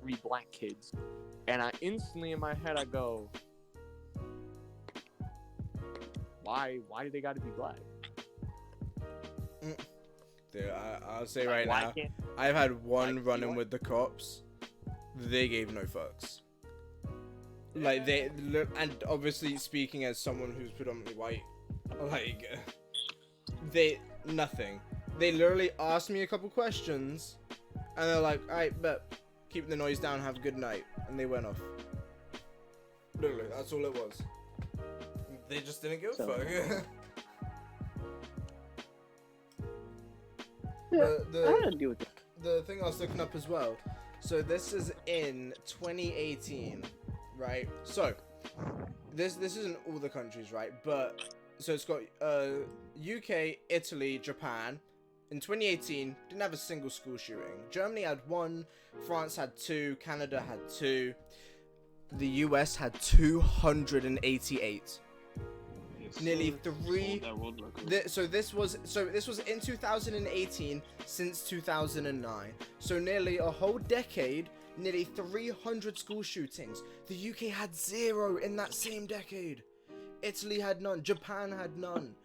3 black kids, and I instantly in my head I go, Why do they got to be black? Dude, I'll say right now, I've had one run-in with the cops. They gave no fucks. Like, they, and obviously speaking as someone who's predominantly white, like, nothing. They literally asked me a couple questions, and they're like, alright, bet, keep the noise down, have a good night. And they went off. Literally, that's all it was. They just didn't give a fuck. I had to deal with it. The thing I was looking up as well. So this is in 2018, right? So this isn't all the countries, right? But so it's got UK, Italy, Japan. In 2018, didn't have a single school shooting. Germany had 1, France had 2, Canada had 2, the US had 288. Nearly 3. So this was in 2018 since 2009. So nearly a whole decade, nearly 300 school shootings. The UK had 0 in that same decade. Italy had none. Japan had none.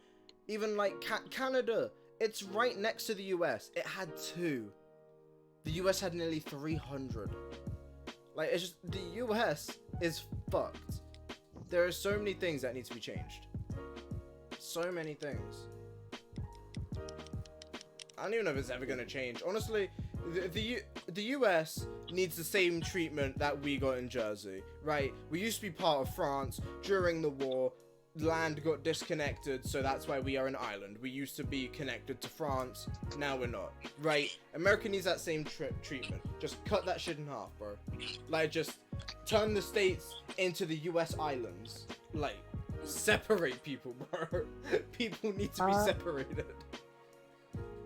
Even like Canada, it's right next to the US. It had 2. The US had nearly 300. Like, it's just, the US is fucked. There are so many things that need to be changed. So many things. I don't even know if it's ever gonna change. Honestly, the US needs the same treatment that we got in Jersey, right? We used to be part of France during the war. Land got disconnected, so that's why we are an island. We used to be connected to France, now we're not, right? America needs that same treatment. Just cut that shit in half, bro. Like, just turn the states into the US islands. Like, separate people, bro. People need to be separated.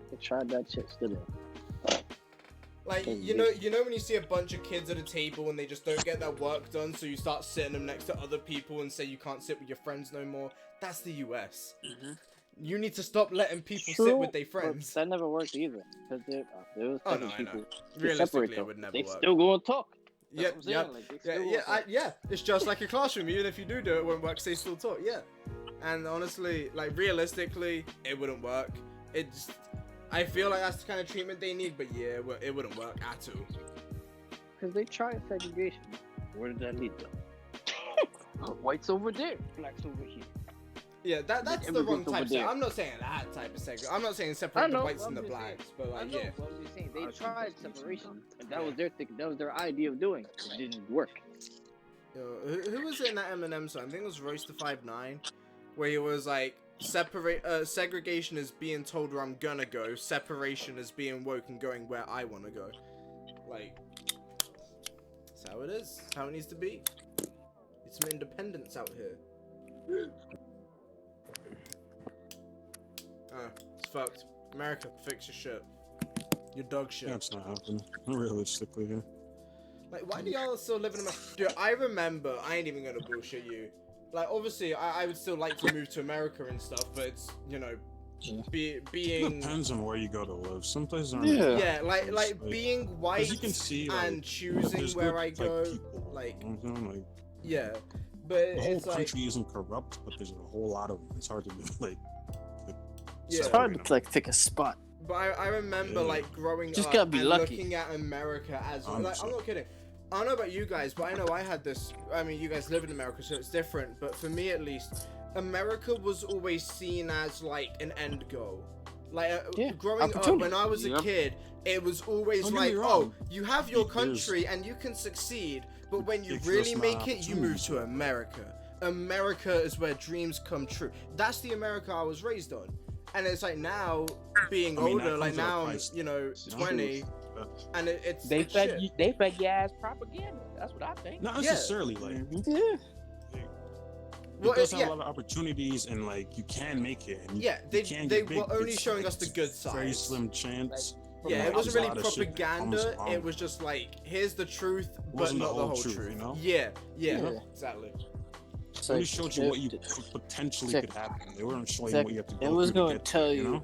They tried that shit, still didn't. Like, you know when you see a bunch of kids at a table and they just don't get their work done, so you start sitting them next to other people and say you can't sit with your friends no more? That's the US. Mm-hmm. You need to stop letting people sit with their friends. That never worked either. Because there was people. Realistically, it would never work. They still go and talk. Yep. Yeah. It's just like a classroom. Even if you do it won't work. They still talk. Yeah. And honestly, like realistically, it wouldn't work. I feel like that's the kind of treatment they need, but yeah, it wouldn't work at all. Because they tried segregation. Where did that lead them? Whites over there, blacks over here. Yeah, that's the wrong type of segregation. I'm not saying that type of segregation. I'm not saying separate the whites and the blacks, but like, yeah. I'm just saying, they tried separation, and that was their thinking. That was their idea of doing it. It didn't work. Who was in that Eminem song? I think it was Royce the 5'9", where he was like, segregation is being told where I'm gonna go. Separation is being woke and going where I want to go. Like, that's how it is. That's how it needs to be. It's some independence out here. It's fucked. America, fix your shit. Your dog shit. That's not happening. Realistically, yeah. Like, why do y'all still live in America? Dude, I remember, I ain't even gonna bullshit you. Like, obviously, I would still like to move to America and stuff, but it's, you know, being... It depends on where you go to live. Some places aren't... Yeah, like being white you can see, and choosing where I go, like... Yeah, but it's the whole country isn't corrupt, but there's a whole lot of them. It's hard to, like... It's hard to, like, pick a spot. But I remember, like, growing Just up gotta be and lucky. looking at America as... Like, I'm not kidding. I don't know about you guys, but I know I had this. I mean, you guys live in America, so it's different. But for me, at least, America was always seen as like an end goal. Like growing up, when I was a kid, it was always like, oh, you have your country and you can succeed, but when you really make it, you move to America. America is where dreams come true. That's the America I was raised on. And it's like now, being older, like now, you know, 20. And it's they fed you ass propaganda. That's what I think. Not necessarily, like well, does have a lot of opportunities, and like you can make it. And they were only showing us the good side. Very slim chance. Yeah, it wasn't really propaganda. It was just like, here's the truth, but not the whole truth. You know? Yeah, exactly. So they showed you what you potentially could happen. They weren't showing you what you have to go through. It was going to tell you. You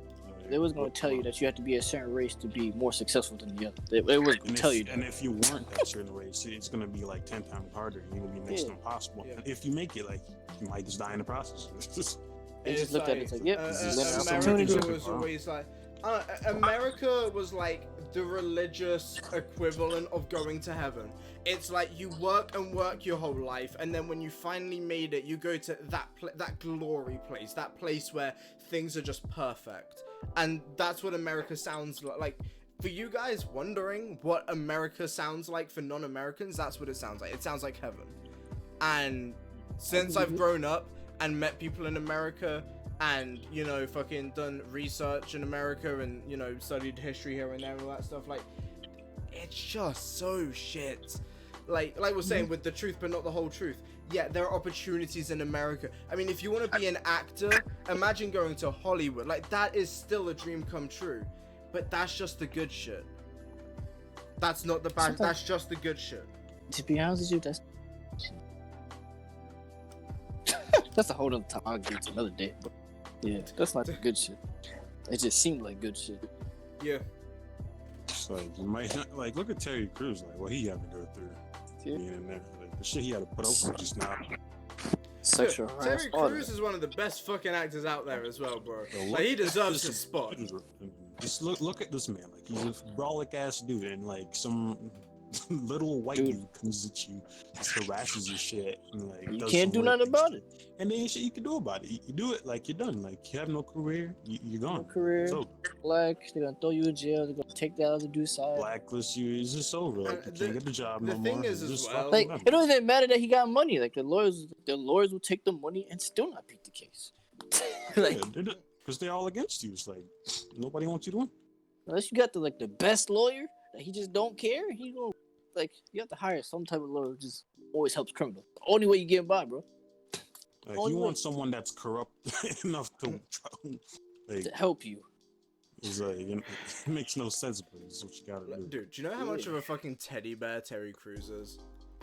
It was going to tell you that you have to be a certain race to be more successful than the other. It was going to tell you that. And if you weren't that certain race, it's going to be like 10 times harder. You're going to be next to impossible. Yeah. If you make it, like, you might just die in the process. They just looked at it and said, yep, America was always like... America was like the religious equivalent of going to heaven. It's like you work and work your whole life, and then when you finally made it, you go to that glory place, that place where things are just perfect. And that's what America sounds like. For you guys wondering what America sounds like for non-Americans, that's what it sounds like. It sounds like heaven. And since I've grown up and met people in America, and, you know, fucking done research in America and, you know, studied history here and there and all that stuff, like, it's just so shit. Like we're saying, with the truth but not the whole truth. Yeah, there are opportunities in America. I mean, if you want to be an actor, imagine going to Hollywood. Like, that is still a dream come true. But that's just the good shit. That's not the bad, that's just the good shit. To be honest with you, that's a whole other time. I'll get to another day. But yeah, that's not the good shit. It just seemed like good shit. Yeah. It's like, you might not, like, look at Terry Crews, like, what he had to go through. Being in there. Like, the shit he had to put up with just now. Sexual Terry Crews is one of the best fucking actors out there as well, bro. Like, he deserves his spot. Just look at this man. Like, he's a brolic ass dude, and like some little white dude comes at you, just harasses your shit, and like You does can't some do weird nothing things about to it. you. And then ain't shit you can do about it. You do it, like you're done. Like you have no career. You're gone. No career. It's over. Black. They're gonna throw you in jail. They're gonna take that other dude's side. Blacklist you. It's just over. Like you can't get the job the no thing more. is It's as just well, fucking Like done. it don't even matter that he got money. Like the lawyers will take the money and still not beat the case. Like Because they're all against you. It's like nobody wants you to win. unless you got the best lawyer that he just don't care, he gonna you have to hire some type of lawyer who just always helps criminals. The only way you get by, bro. Like Only you way. want someone that's corrupt enough to like, To help you. it's like it makes no sense, but it's what you gotta do. Dude, do you know how much of a fucking teddy bear Terry Crews is?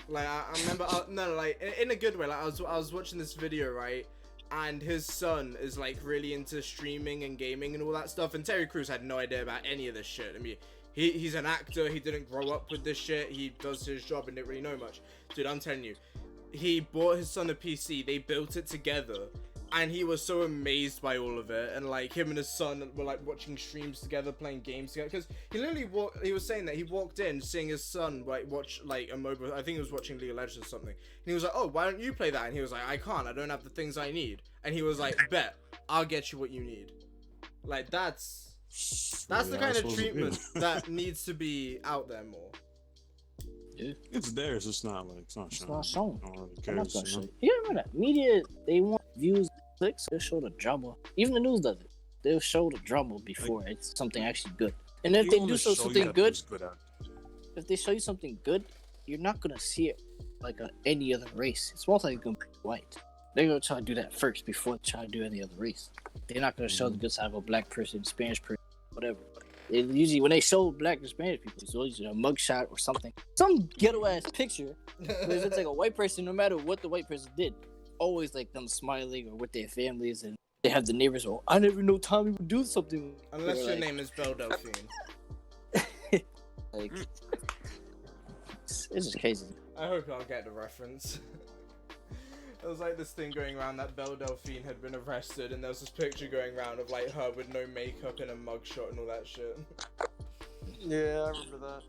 Like I remember, like in a good way. Like I was watching this video, right? And his son is like really into streaming and gaming and all that stuff. And Terry Crews had no idea about any of this shit. I mean, he's an actor. He didn't grow up with this shit. He does his job and didn't really know much. Dude, I'm telling you, he bought his son a PC. They built it together. And he was so amazed by all of it. And like him and his son were like watching streams together, playing games together. Because he literally he was saying that he walked in seeing his son like watch like a mobile, I think he was watching League of Legends or something. And he was like, oh, why don't you play that? And he was like, I can't, I don't have the things I need. And he was like, bet, I'll get you what you need. Like that's the kind of treatment that needs to be out there more. Yeah. It's theirs. It's not like it's not shown. No one really I'm not cares, gonna you show know? you. You remember that media? They want views, clicks. They'll show the drama. Even the news does it. They'll show the drama before it's something actually good. And if they do show something good, if they show you something good, you're not gonna see it like any other race. It's most likely gonna be white. They're gonna try to do that first before they try to do any other race. They're not gonna show the good side of a black person, Spanish person, whatever. Usually when they show black and Spanish people, it's always a mugshot or something. Some ghetto ass picture where it's like a white person, no matter what the white person did. Always like them smiling or with their families, and they have the neighbors, oh, I never know Tommy would do something. Unless your name is Belle Delphine. Like, it's just crazy. I hope I'll get the reference. There was like this thing going around that Belle Delphine had been arrested, and there was this picture going around of like her with no makeup in a mugshot and all that shit. Yeah, I remember that.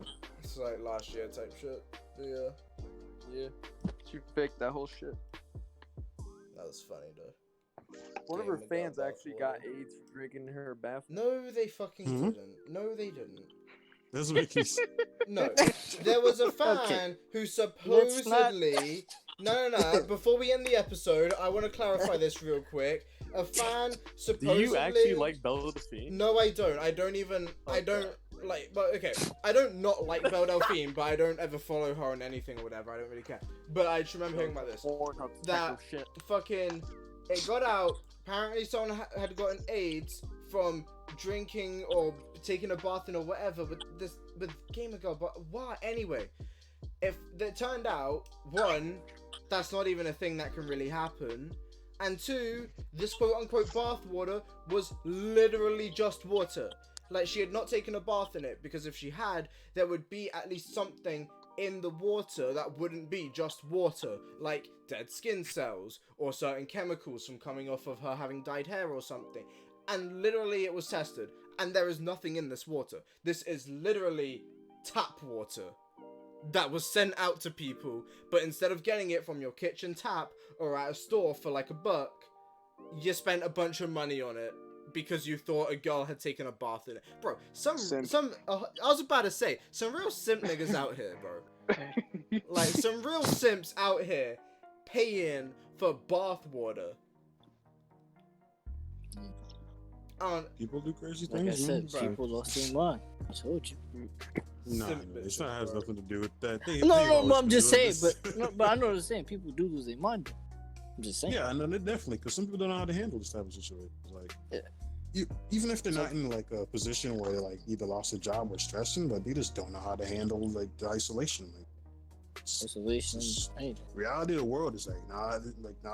It's like last year type shit. Yeah. Yeah. She faked that whole shit. That was funny though. One of her fans actually got AIDS for drinking in her bathroom. No, they fucking didn't. No, they didn't. Doesn't make any sense. No, there was a fan who supposedly. No. Before we end the episode, I want to clarify this real quick. A fan supposedly. Do you actually like Belle Delphine? No, I don't. I don't even. Okay. I don't like. But okay, I don't not like Belle Delphine, but I don't ever follow her on anything or whatever. I don't really care. But I just remember hearing about this. That fucking. It got out. Apparently, someone had gotten AIDS from drinking or taking a bath in or whatever. But this, with Gamer Girl. But why? Anyway, if it turned out, one, that's not even a thing that can really happen. And two, this quote-unquote bath water was literally just water. Like, she had not taken a bath in it, because if she had, there would be at least something in the water that wouldn't be just water. Like dead skin cells, or certain chemicals from coming off of her having dyed hair or something. And literally it was tested, and there is nothing in this water. This is literally tap water that was sent out to people, but instead of getting it from your kitchen tap or at a store for like $1, you spent a bunch of money on it because you thought a girl had taken a bath in it. Bro, I was about to say, some real simp niggas out here, bro. Like, some real simps out here paying for bath water. People do crazy Like things. I said, people lost their mind. I told you. No, it's not has nothing to do with that. No, I'm just saying, but I know what I'm saying. People do lose their mind. I'm just saying. Yeah, I know definitely, because some people don't know how to handle this type of situation. Like, even if they're not in like a position where they like either lost a job or stressing, but they just don't know how to handle like the isolation. Like, isolation. Reality of the world is like not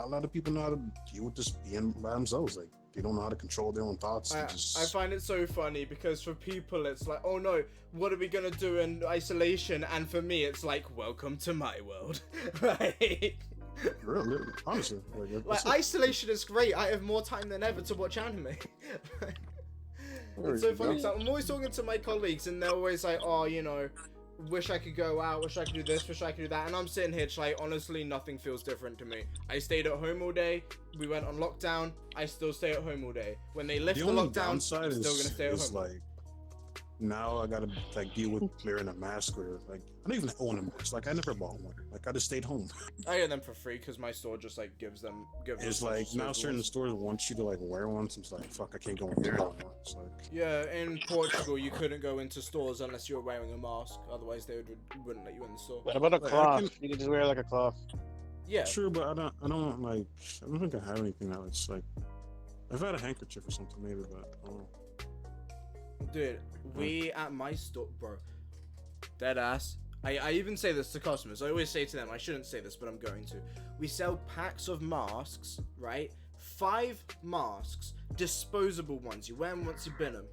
a lot of people know how to deal with this being by themselves. Like, they don't know how to control their own thoughts. I find it so funny because for people it's like, oh no, what are we gonna do in isolation? And for me it's like, welcome to my world. Right? Really, honestly, like isolation is great. I have more time than ever to watch anime. It's so funny. So I'm always talking to my colleagues and they're always like, oh, you know, wish I could go out, wish I could do this, wish I could do that, and I'm sitting here just like, honestly, nothing feels different to me. I stayed at home all day. We went on lockdown. I still stay at home all day. When they lift the lockdown, I'm still gonna stay at home. Like, now I gotta like deal with clearing a mask or like I don't even own a mask. Like I never bought one. Like I just stayed home. I get them for free because my store just like gives them. It's like now certain stores want you to like wear one. So it's like fuck, I can't go in there anymore. It's like yeah, in Portugal you couldn't go into stores unless you were wearing a mask. Otherwise they wouldn't let you in the store. What about a cloth? You can just wear like a cloth. Yeah. True, but I don't like. I don't think I have anything now. It's like I've had a handkerchief or something maybe, but I don't know. Dude, we at my store, bro, dead ass. I even say this to customers. I always say to them, I shouldn't say this, but I'm going to. We sell packs of masks, right? 5 masks, disposable ones. You wear them once you bin them.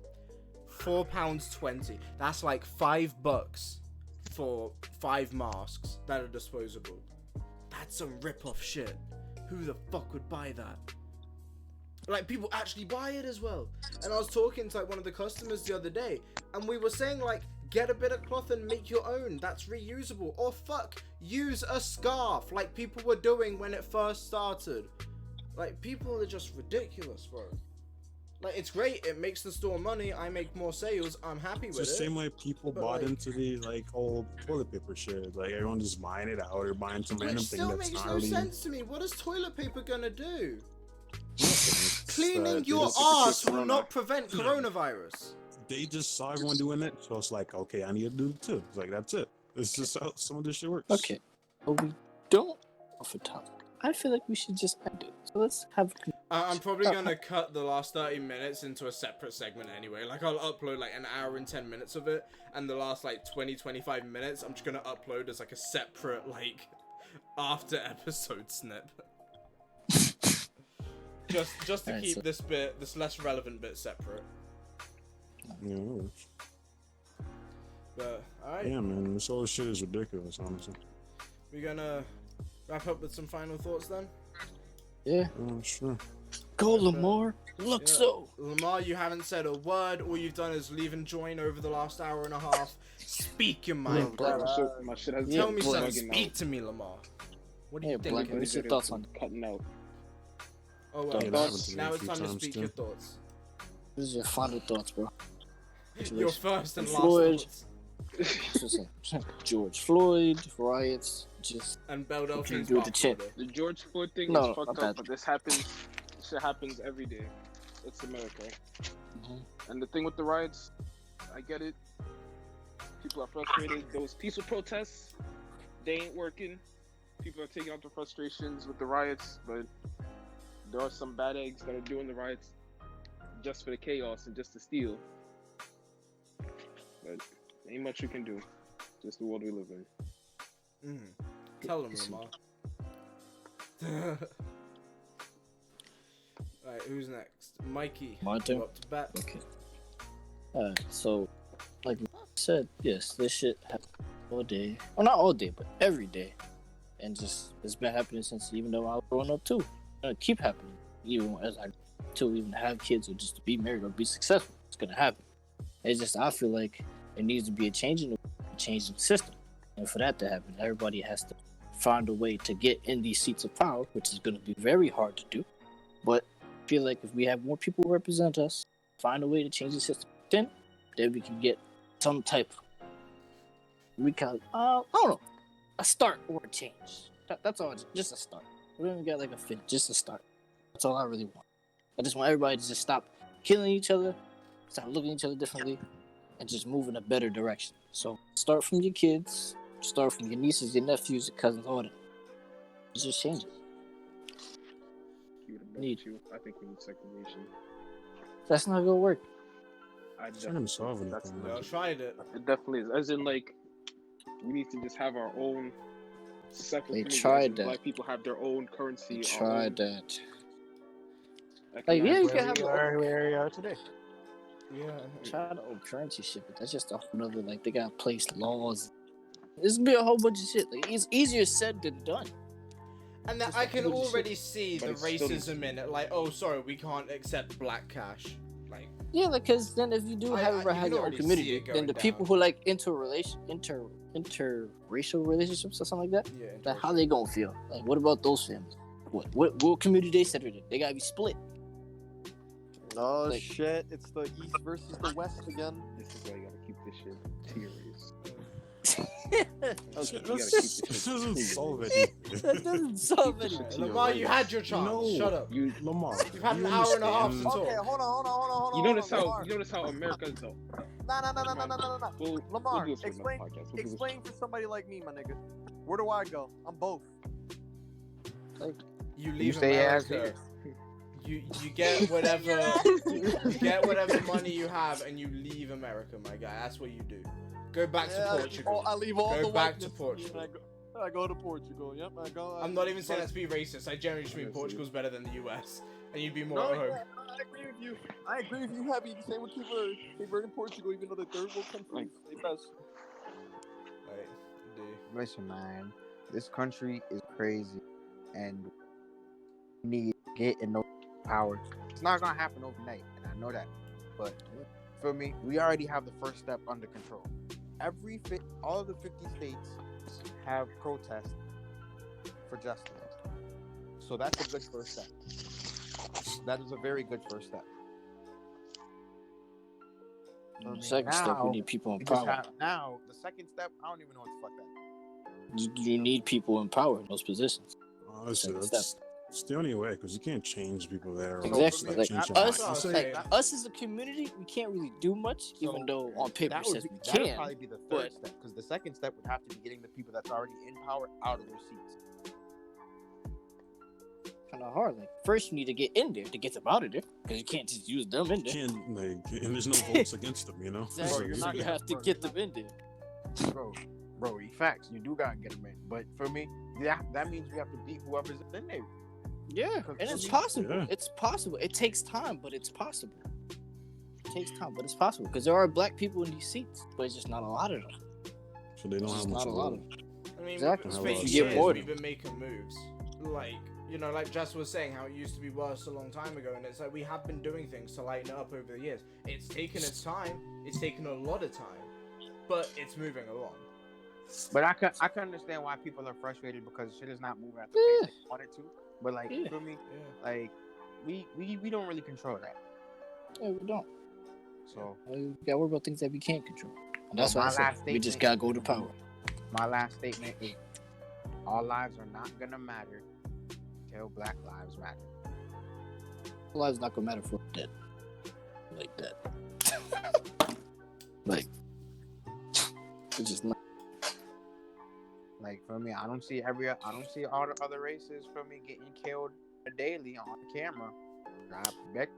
£4.20. That's like $5 for 5 masks that are disposable. That's some rip-off shit. Who the fuck would buy that? Like, people actually buy it as well. And I was talking to like one of the customers the other day, and we were saying like, get a bit of cloth and make your own. That's reusable. Or fuck, use a scarf like people were doing when it first started. Like, people are just ridiculous, bro. Like, it's great. It makes the store money. I make more sales. I'm happy with it. It's the same way people bought like, into the like old toilet paper shit. Like everyone just buying it out or buying some random thing that's makes not no really... sense to me. What is toilet paper gonna do? Nothing. Cleaning your ass will not prevent coronavirus. They just saw everyone doing it, so it's like, okay, I need to do it too. It's like, that's it. It's just how some of this shit works. Okay, but we don't off the top. I feel like we should just end it. So let's have. I'm probably gonna cut the last 30 minutes into a separate segment anyway. Like, I'll upload like an hour and 10 minutes of it, and the last like 20-25 minutes, I'm just gonna upload as like a separate like after episode snip. just to keep this less relevant bit separate. Yeah. But alright. Yeah, man, this whole shit is ridiculous, honestly. We're gonna wrap up with some final thoughts then? Yeah. Sure. Go, Lamar. Look so. Lamar, you haven't said a word. All you've done is leave and join over the last hour and a half. Speak your mind, bro. Tell me something. Speak to me, Lamar. What do you think? Black, what's your thoughts on cutting out? Oh, well, now it's time to speak your thoughts. What is your final thoughts, bro? Your first and last Floyd. thoughts. George Floyd, riots, just and Bell Delphins do the chip. The George Floyd thing No, is fucked not up, but this happens. Shit happens every day. It's America. And the thing with the riots, I get it. People are frustrated. Those peaceful protests, they ain't working. People are taking out their frustrations with the riots, but there are some bad eggs that are doing the riots just for the chaos and just to steal. But ain't much you can do. Just the world we live in. Tell them, Lamar. Alright, who's next? Mikey. My turn. Up to bat. Okay. So, like I said, yes, this shit happens all day. Well, not all day, but every day. And just, it's been happening since even though I was growing up too. It'll keep happening. Even as I to even have kids or just to be married or be successful. It's gonna happen. It's just, I feel like it needs to be a change in the system. And for that to happen, everybody has to find a way to get in these seats of power, which is going to be very hard to do. But I feel like if we have more people who represent us, find a way to change the system, then we can get some type of, I don't know, a start or a change. That's all, just a start. We don't even got like a finish, just a start. That's all I really want. I just want everybody to just stop killing each other, stop looking at each other differently, and just move in a better direction. So start from your kids, start from your nieces, your nephews, your cousins, all that. Just change it. I think we need segregation. That's not gonna work. I didn't solve anything. I tried it. It definitely is. As in, like, we need to just have our own separate. They tried that. Black people have their own currency. They tried that. Like, yeah, you can have where we are today. Yeah. Try the old currency shit, but that's just a whole nother, like, they gotta place laws. This would be a whole bunch of shit. Like, it's easier said than done. And that I can already see the racism in it. Like, oh, sorry, we can't accept black cash. Like, yeah, like, because then if you do have you can your own already see community, it then going the people down. who like interracial relationships or something like that, Yeah, like, how they gonna feel? Like, what about those families? What community they centered in? They gotta be split. Oh Like- shit! It's the East versus the West again. This is why you gotta keep this shit serious. Okay. You gotta keep this This shit doesn't serious. solve anything. That doesn't solve anything. Lamar, you had your chance. No. Shut up. Lamar, You've had you an hour and a half to understand- talk. Okay, hold on. You notice Lamar. how America's though. No. We'll Lamar, do this for another explain- podcast. We'll do this- Explain for somebody like me, my nigga. Where do I go? I'm both. You leave You stay as America. You get whatever money you have and you leave America, my guy. That's what you do. Go back to Portugal. I leave all Go the back to whiteness Portugal. and I go to Portugal. Yep, I go. I'm not even saying that to be racist. I generally just mean Portugal's better than the US, and you'd be more No, at home. yeah, I agree with you. I agree with you, Happy. Same with Cape Verde in Portugal, even though the third world country. They best. Right, dude. Listen, man, this country is crazy, and we need to get in no power. It's not gonna happen overnight, and I know that. But for me, we already have the first step under control. All of the 50 states have protests for justice, so that's a good first step. That is a very good first step. Second step, we need people in power. Now, the second step, I don't even know what the fuck that is. You need people in power in those positions. Honestly, Second that's it's the only way because you can't change people there. or Exactly. Like, change us, their minds. like, us as a community, we can't really do much, even though on paper it says we that would can. probably be the third but- step, because the second step would have to be getting the people that's already in power out of their seats. Kind of hard. Like, first you need to get in there to get them out of there, because you can't just use them in You there. can't, like, and there's no votes against them, you know? Exactly. you're So not You gonna have to get them in there. Bro, facts. You do gotta get them in. But for me, that means we have to beat whoever's in there. Yeah, Because and for it's me- possible. Yeah. It's possible. It takes time, but it's possible. It takes time, but it's possible because there are black people in these seats, but it's just not a lot of them. So they don't It's have just much not a of lot a of them. I mean, Exactly. for You get years bored. we've been making moves. Like, you know, like Jess was saying, how it used to be worse a long time ago, and it's like we have been doing things to lighten it up over the years. It's taken its time. It's taken a lot of time, but it's moving along. But I can understand why people are frustrated because shit is not moving at the pace they wanted to. But like Yeah. for me, Yeah. like we don't really control that. Yeah, we don't. So We gotta worry about things that we can't control. And that's Well, why I my said last we just statement- gotta go to power. my last statement is all lives are not gonna matter till Black Lives Matter. Lives not gonna matter for dead. Like that. Like, it's just not. Like for me, I don't see all the other races for me getting killed daily on camera.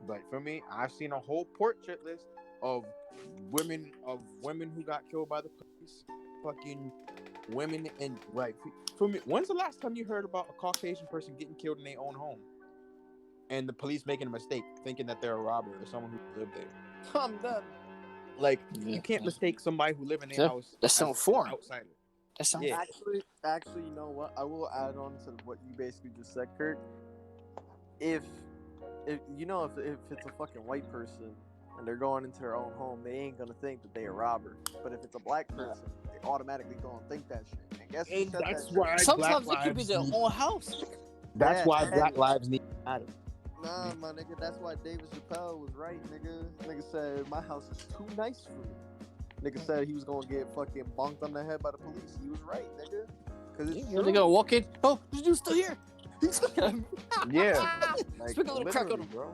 But for me, I've seen a whole portrait list of women who got killed by the police. Fucking women and like for me, when's the last time you heard about a Caucasian person getting killed in their own home? And the police making a mistake, thinking that they're a robber or someone who lived there. I'm done. Like Yeah. you can't mistake somebody who live in their Yeah, house. that sound as an foreign. outsider. That sounds. Yeah. Actually, you know what? I will add on to what you basically just said, Kurt. If you know, if it's a fucking white person and they're going into their own home, they ain't gonna think that they a robber. But if it's a black person, they automatically gonna think that shit. And guess who And said that's that shit? why Sometimes Black it could be Lives their need- own house. That's Yeah, why and- Black Lives need to matter. Nah, my nigga, that's why David Chappelle was right, nigga. Nigga said my house is too nice for me. Nigga said he was gonna get fucking bonked on the head by the police. He was right, nigga. Cause it's They're gonna walk in. Oh, this dude's still here. He's Yeah, like Sprinkle a little crack on literally, him. bro.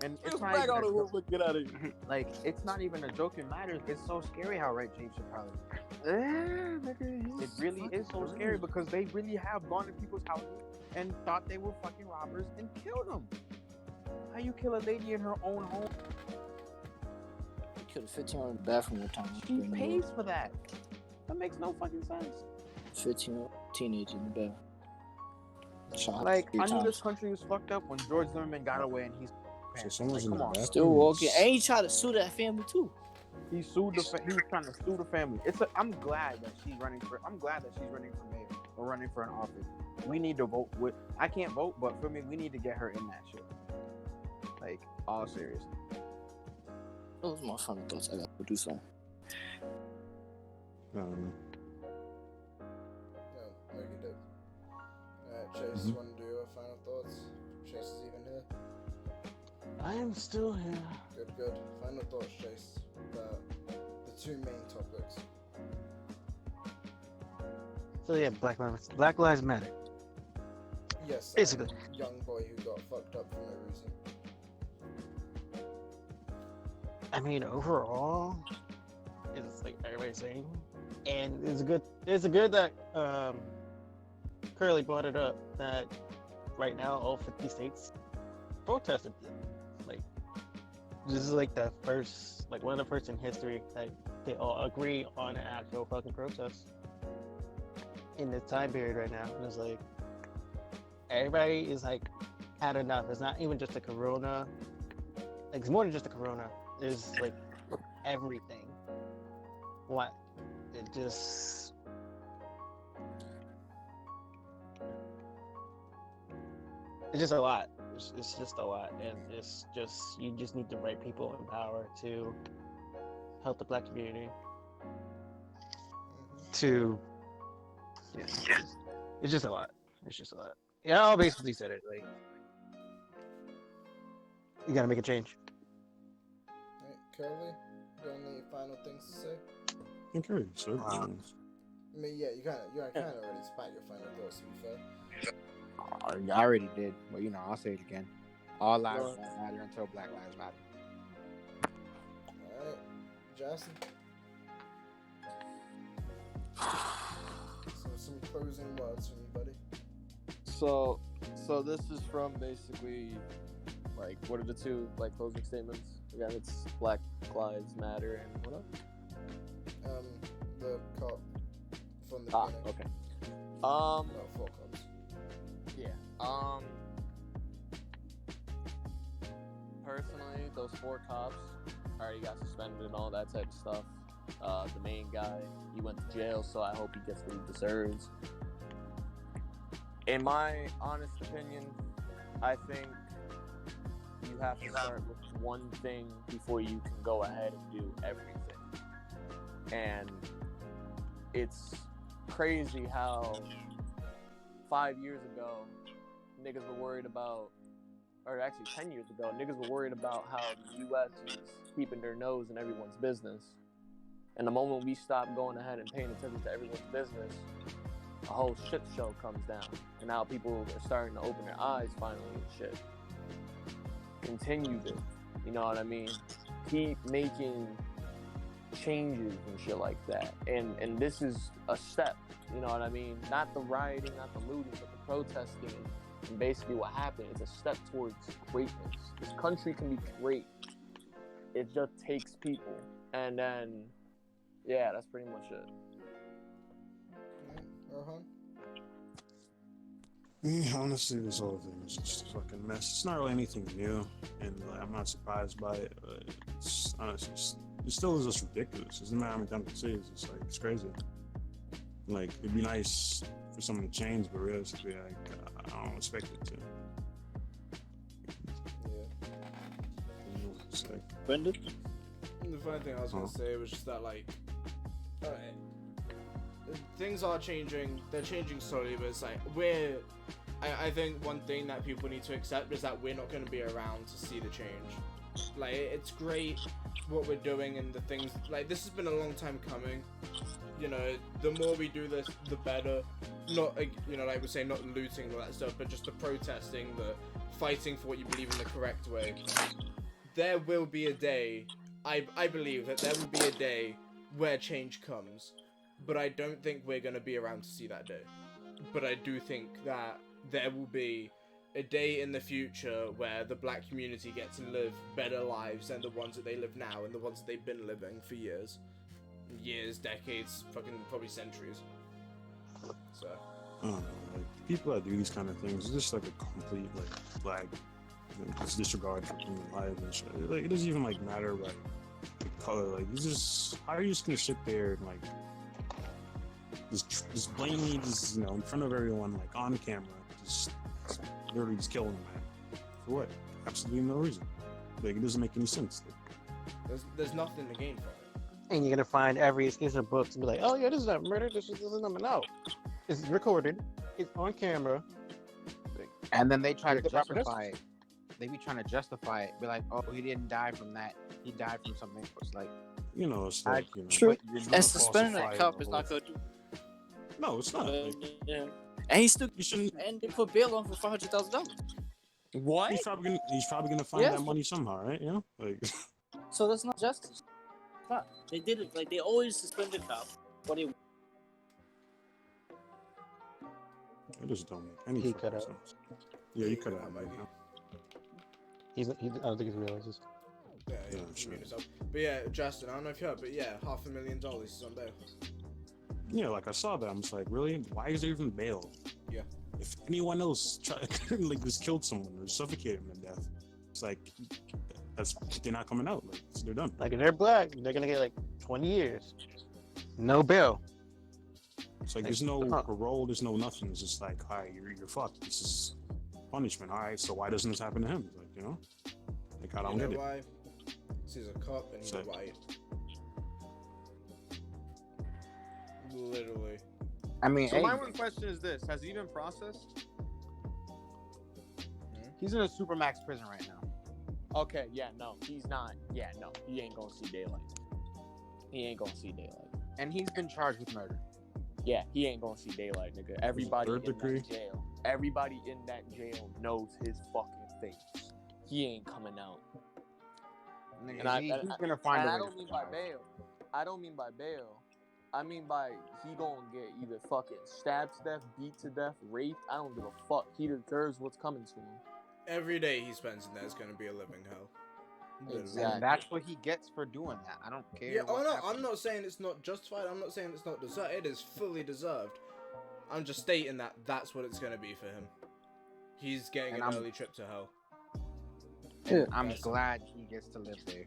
And It's it's not back even on a the joke. hood, get out of here. Like it's not even a joke. It matters. It's so scary how right James Chappelle is. Yeah, nigga. It really is so scary because they really have gone to people's houses and thought they were fucking robbers and killed them. How you kill a lady in her own home? Killed a 15-year-old in the bathroom one time. She pays for that. That makes no fucking sense. 15-year-old teenager in the bathroom. Shot Like three I knew times. this country was fucked up when George Zimmerman got away and he's. So someone's in come the on. bathroom. Still walking. And he tried to sue that family too. He sued the. He was trying to sue the family. I'm glad that she's running for. I'm glad that she's running for mayor or running for an office. We need to vote with. I can't vote, but for me, we need to get her in that shit. Like all serious. Those are my final thoughts. I gotta do something. Yeah, like you did. Alright, Chase, you want to do your final thoughts? Chase is even here. I am still here. Good. Final thoughts, Chase, about the two main topics. So yeah, Black Lives Matter. Yes, Basically. Young boy who got fucked up for no reason. I mean, overall, it's like everybody's saying, and it's good that Curly brought it up that right now all 50 states protested. Like, this is like the first, like one of the first in history that they all agree on an actual fucking protest in this time period right now. And it's like everybody is like had enough. It's not even just the corona. Like, it's more than just the corona. There's like everything. What? It's just a lot. It's just a lot, and it's just you just need the right people in power to help the black community. It's just a lot. It's just a lot. Yeah, I basically said it. Like, you gotta make a change. Curly, got any final things to say? Okay, so I mean, yeah, you kind of already spat your final thoughts, to be fair. I already did, but I'll say it again. All lives don't matter until Black Lives Matter. Alright, Jackson. So some closing words from you, buddy. So this is from basically, like, what are the two like closing statements? Again, it's Black Lives Matter and what else? The cop from the beginning. Okay. No, 4 cops. Yeah. Personally, those 4 cops already got suspended and all that type of stuff. The main guy, he went to jail, so I hope he gets what he deserves. In my honest opinion, I think you have to start with one thing before you can go ahead and do everything. And it's crazy how 5 years ago, niggas were worried about, or actually 10 years ago, niggas were worried about how the U.S. is keeping their nose in everyone's business. And the moment we stop going ahead and paying attention to everyone's business, a whole shit show comes down. And now people are starting to open their eyes finally and shit. Continue this, you know what I mean? Keep making changes and shit like that. And this is a step, you know what I mean? Not the rioting, not the looting, but the protesting. And basically what happened is a step towards greatness. This country can be great. It just takes people. And then, yeah, that's pretty much it. Rohan? Honestly, this whole thing is just a fucking mess. It's not really anything new, and like, I'm not surprised by it. It's honestly, it still is just ridiculous. It doesn't matter how many times I see it. It's like, it's crazy. Like, it'd be nice for someone to change, but realistically, like, I don't expect it to. Yeah. It's like, Brendan? The funny thing I was gonna say was just that, like, alright, things are changing. They're changing slowly, but it's like I think one thing that people need to accept is that we're not going to be around to see the change. Like, it's great what we're doing and the things, like, this has been a long time coming. You know, the more we do this, the better. Not, you know, like we say, not looting and all that stuff, but just the protesting, the fighting for what you believe in the correct way. There will be a day, I believe that there will be a day where change comes, but I don't think we're going to be around to see that day. But I do think that there will be a day in the future where the black community get to live better lives than the ones that they live now and the ones that they've been living for years, decades, fucking probably centuries. So I don't know, like, people that do these kind of things, it's just like a complete, like, flag. It's disregard for human lives and shit. Like, it doesn't even, like, matter, like, the color. Like, it's just, how are you just gonna sit there and, like, just blatantly, just, you know, in front of everyone, like, on camera, just literally just killing them, man. For what? Absolutely no reason. Like, it doesn't make any sense. There's nothing to gain from it. And you're gonna find every excuse in books and be like, oh yeah, this is not murder, this is nothing. No, it's recorded, it's on camera. And then they try to justify it. They be trying to justify it, be like, oh, he didn't die from that. He died from something else. Like, You know, it's like, you know. True. And suspending that cop is not good. No, it's not. Like, Yeah. And he's still you shouldn't. and they put bail on for $500,000. What? He's probably gonna find Yeah. that money somehow, right? You know, like. So that's not justice. It's not. They did it like they always suspend the cop. What do you? It just don't make any He fucking cut out. sense. Yeah, you cut out, Mikey. Mikey. I don't think he realizes. Yeah, Yeah, he's sure. muting himself. But yeah, Justin, I don't know if you heard, but yeah, $500,000 is on bail. Yeah, like I saw that. I'm just like, really? Why is there even bail? Yeah. If anyone else like just killed someone or suffocated them to death, it's like they're not coming out. Like they're done. Like if they're black, they're gonna get like 20 years. No bail. It's like there's no parole, there's no nothing. It's just like, all right, you're fucked. This is punishment. All right, so why doesn't this happen to him? Like, you know, like I don't You know get it. why? He's a cop and he's So- white. Literally. I mean, So hey, my one question is this: has he been processed? he's in a supermax prison right now. Okay, yeah, no, he's not. Yeah, no, he ain't gonna see daylight. He ain't gonna see daylight. And he's been charged with murder. Yeah, he ain't gonna see daylight, nigga. Everybody in Third degree? that jail, everybody in that jail knows his fucking face. He ain't coming out. Nigga, And I- he's and gonna find And a I way don't to mean by survive. bail. I don't mean by bail. I mean by he gonna get either fucking stabbed to death, beat to death, raped. I don't give a fuck. He deserves what's coming to him. Every day he spends in there is going to be a living hell. Literally. Exactly. And that's what he gets for doing that. I don't care. Yeah, oh what no, happens. I'm not saying it's not justified. I'm not saying it's not deserved. It is fully deserved. I'm just stating that that's what it's going to be for him. He's getting And an I'm- early trip to hell. And I'm glad he gets to live there.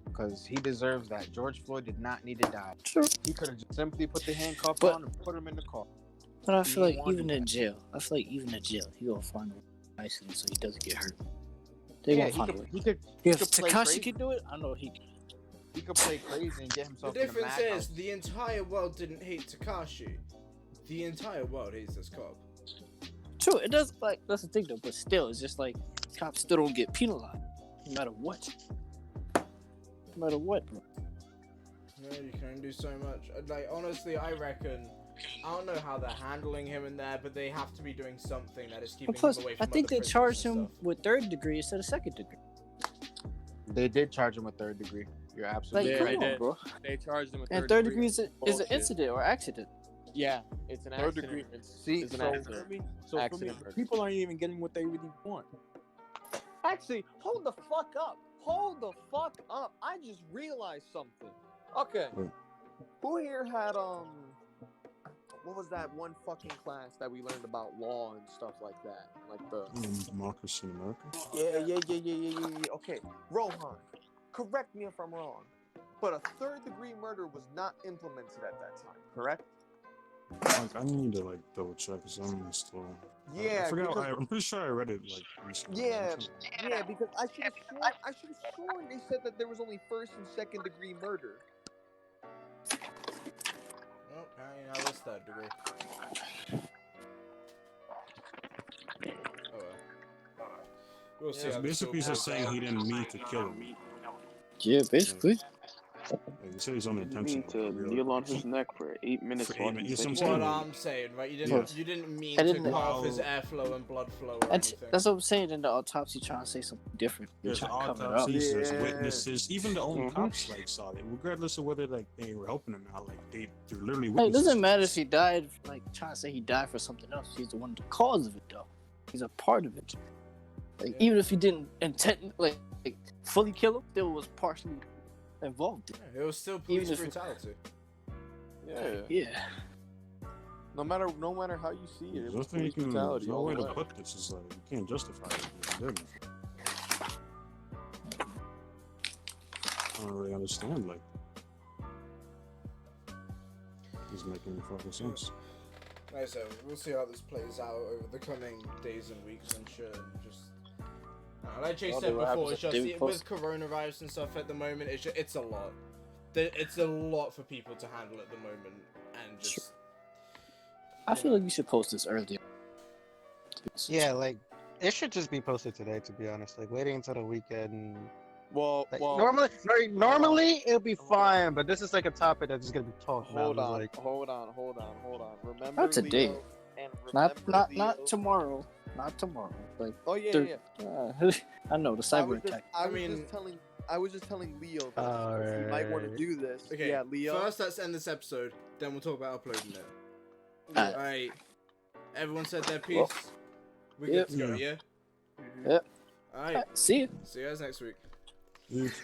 Because he deserves that. George Floyd did not need to die. True. He could have just simply put the handcuff But- on and put him in the car. But I He feel like wanted even that. in jail, he gonna find a license so he doesn't get hurt. They Yeah, gonna find a way. he could If play Takashi crazy. can do it, I know he can. he could play crazy and get The himself in a difference madhouse. is the entire world didn't hate Takashi. The entire world hates this cop. True, it does. Like that's the thing though. But still, it's just like cops still don't get penalized, no matter what. No matter what, bro. Yeah, you can only do so much. Like honestly, I reckon. I don't know how they're handling him in there, but they have to be doing something that is keeping And plus, him away I from think other they prisoners charged and him stuff. with 3rd degree instead of 2nd degree. They did charge him with 3rd degree. You're Like, absolutely Yeah, come they on, did. bro. They charged him with And 3rd third degree is an Bullshit. incident or accident. Yeah, it's an 3rd accident. degree. It's See, an so accident. For me, so for me, Accident murder. people aren't even getting what they really want. Actually, hold the fuck up. Hold the fuck up. I just realized something. Okay. What? Who here had what was that one fucking class that we learned about law and stuff like that? Like the Democracy in America. yeah. Okay. Rohan, correct me if I'm wrong. But a 3rd degree murder was not implemented at that time, correct? Like I need to like double check because I'm still. Yeah. I forgot. because- I'm pretty sure I read it like recently. Yeah, because I should have sworn they said that there was only 1st and 2nd degree murder. Well, apparently now it's 3rd degree. Oh well. We'll see. It's how this basically all just plays saying out. he didn't mean to kill him. Yeah, basically. Like, he said he's You need unintentional. to kneel on his neck for 8 minutes For while 8 minutes, he's yes, I'm bitching. saying. What I'm saying, right? Yeah. You didn't mean I to didn't- cut off his Wow. airflow and blood flow or That's anything. what I'm saying in the autopsy, trying to say something different. They're There's trying to cover it up. autopsies, there's Yeah. witnesses, even the own Mhm. cops like saw it, regardless of whether like they were helping him out. Like they're literally Hey, it witnesses. doesn't to matter this. if he died, like trying to say he died for something else. He's the one, the cause of it, though. He's a part of it. Like Yeah. even if he didn't intend, like fully kill him, still was partially involved. In Yeah, it was still police Even if- brutality. Yeah. it. Yeah. No matter how you see it, it There's was nothing you police can. brutality. There's no all way the to way. put this. Is like you can't justify it. What he did. I don't really understand. Like, it's making any fucking sense. Like I said, we'll see how this plays out over the coming days and weeks and shit. And just, I Like Jay Well, said what before, happens it's if just they with coronavirus and stuff at the moment, it's a lot. It's a lot for people to handle at the moment, and just. I feel like you should post this earlier. Yeah, like it should just be posted today. To be honest, like waiting until the weekend. Well, Like, well. normally it'll be fine, but this is like a topic that's just gonna be talked Hold about. on, Like, hold on. Remember Not today. Leo and Not remember Leo. not tomorrow. Not tomorrow. Like Oh yeah, thir- yeah. I know the cyber attack. I was just telling Leo that Alright. he might want to do this. Okay, Yeah, Leo. first let's end this episode, then we'll talk about uploading it. Alright. Alright. Everyone said their piece. Well, We're good to go, yeah? Yep. Alright. See you. See you guys next week. Peace.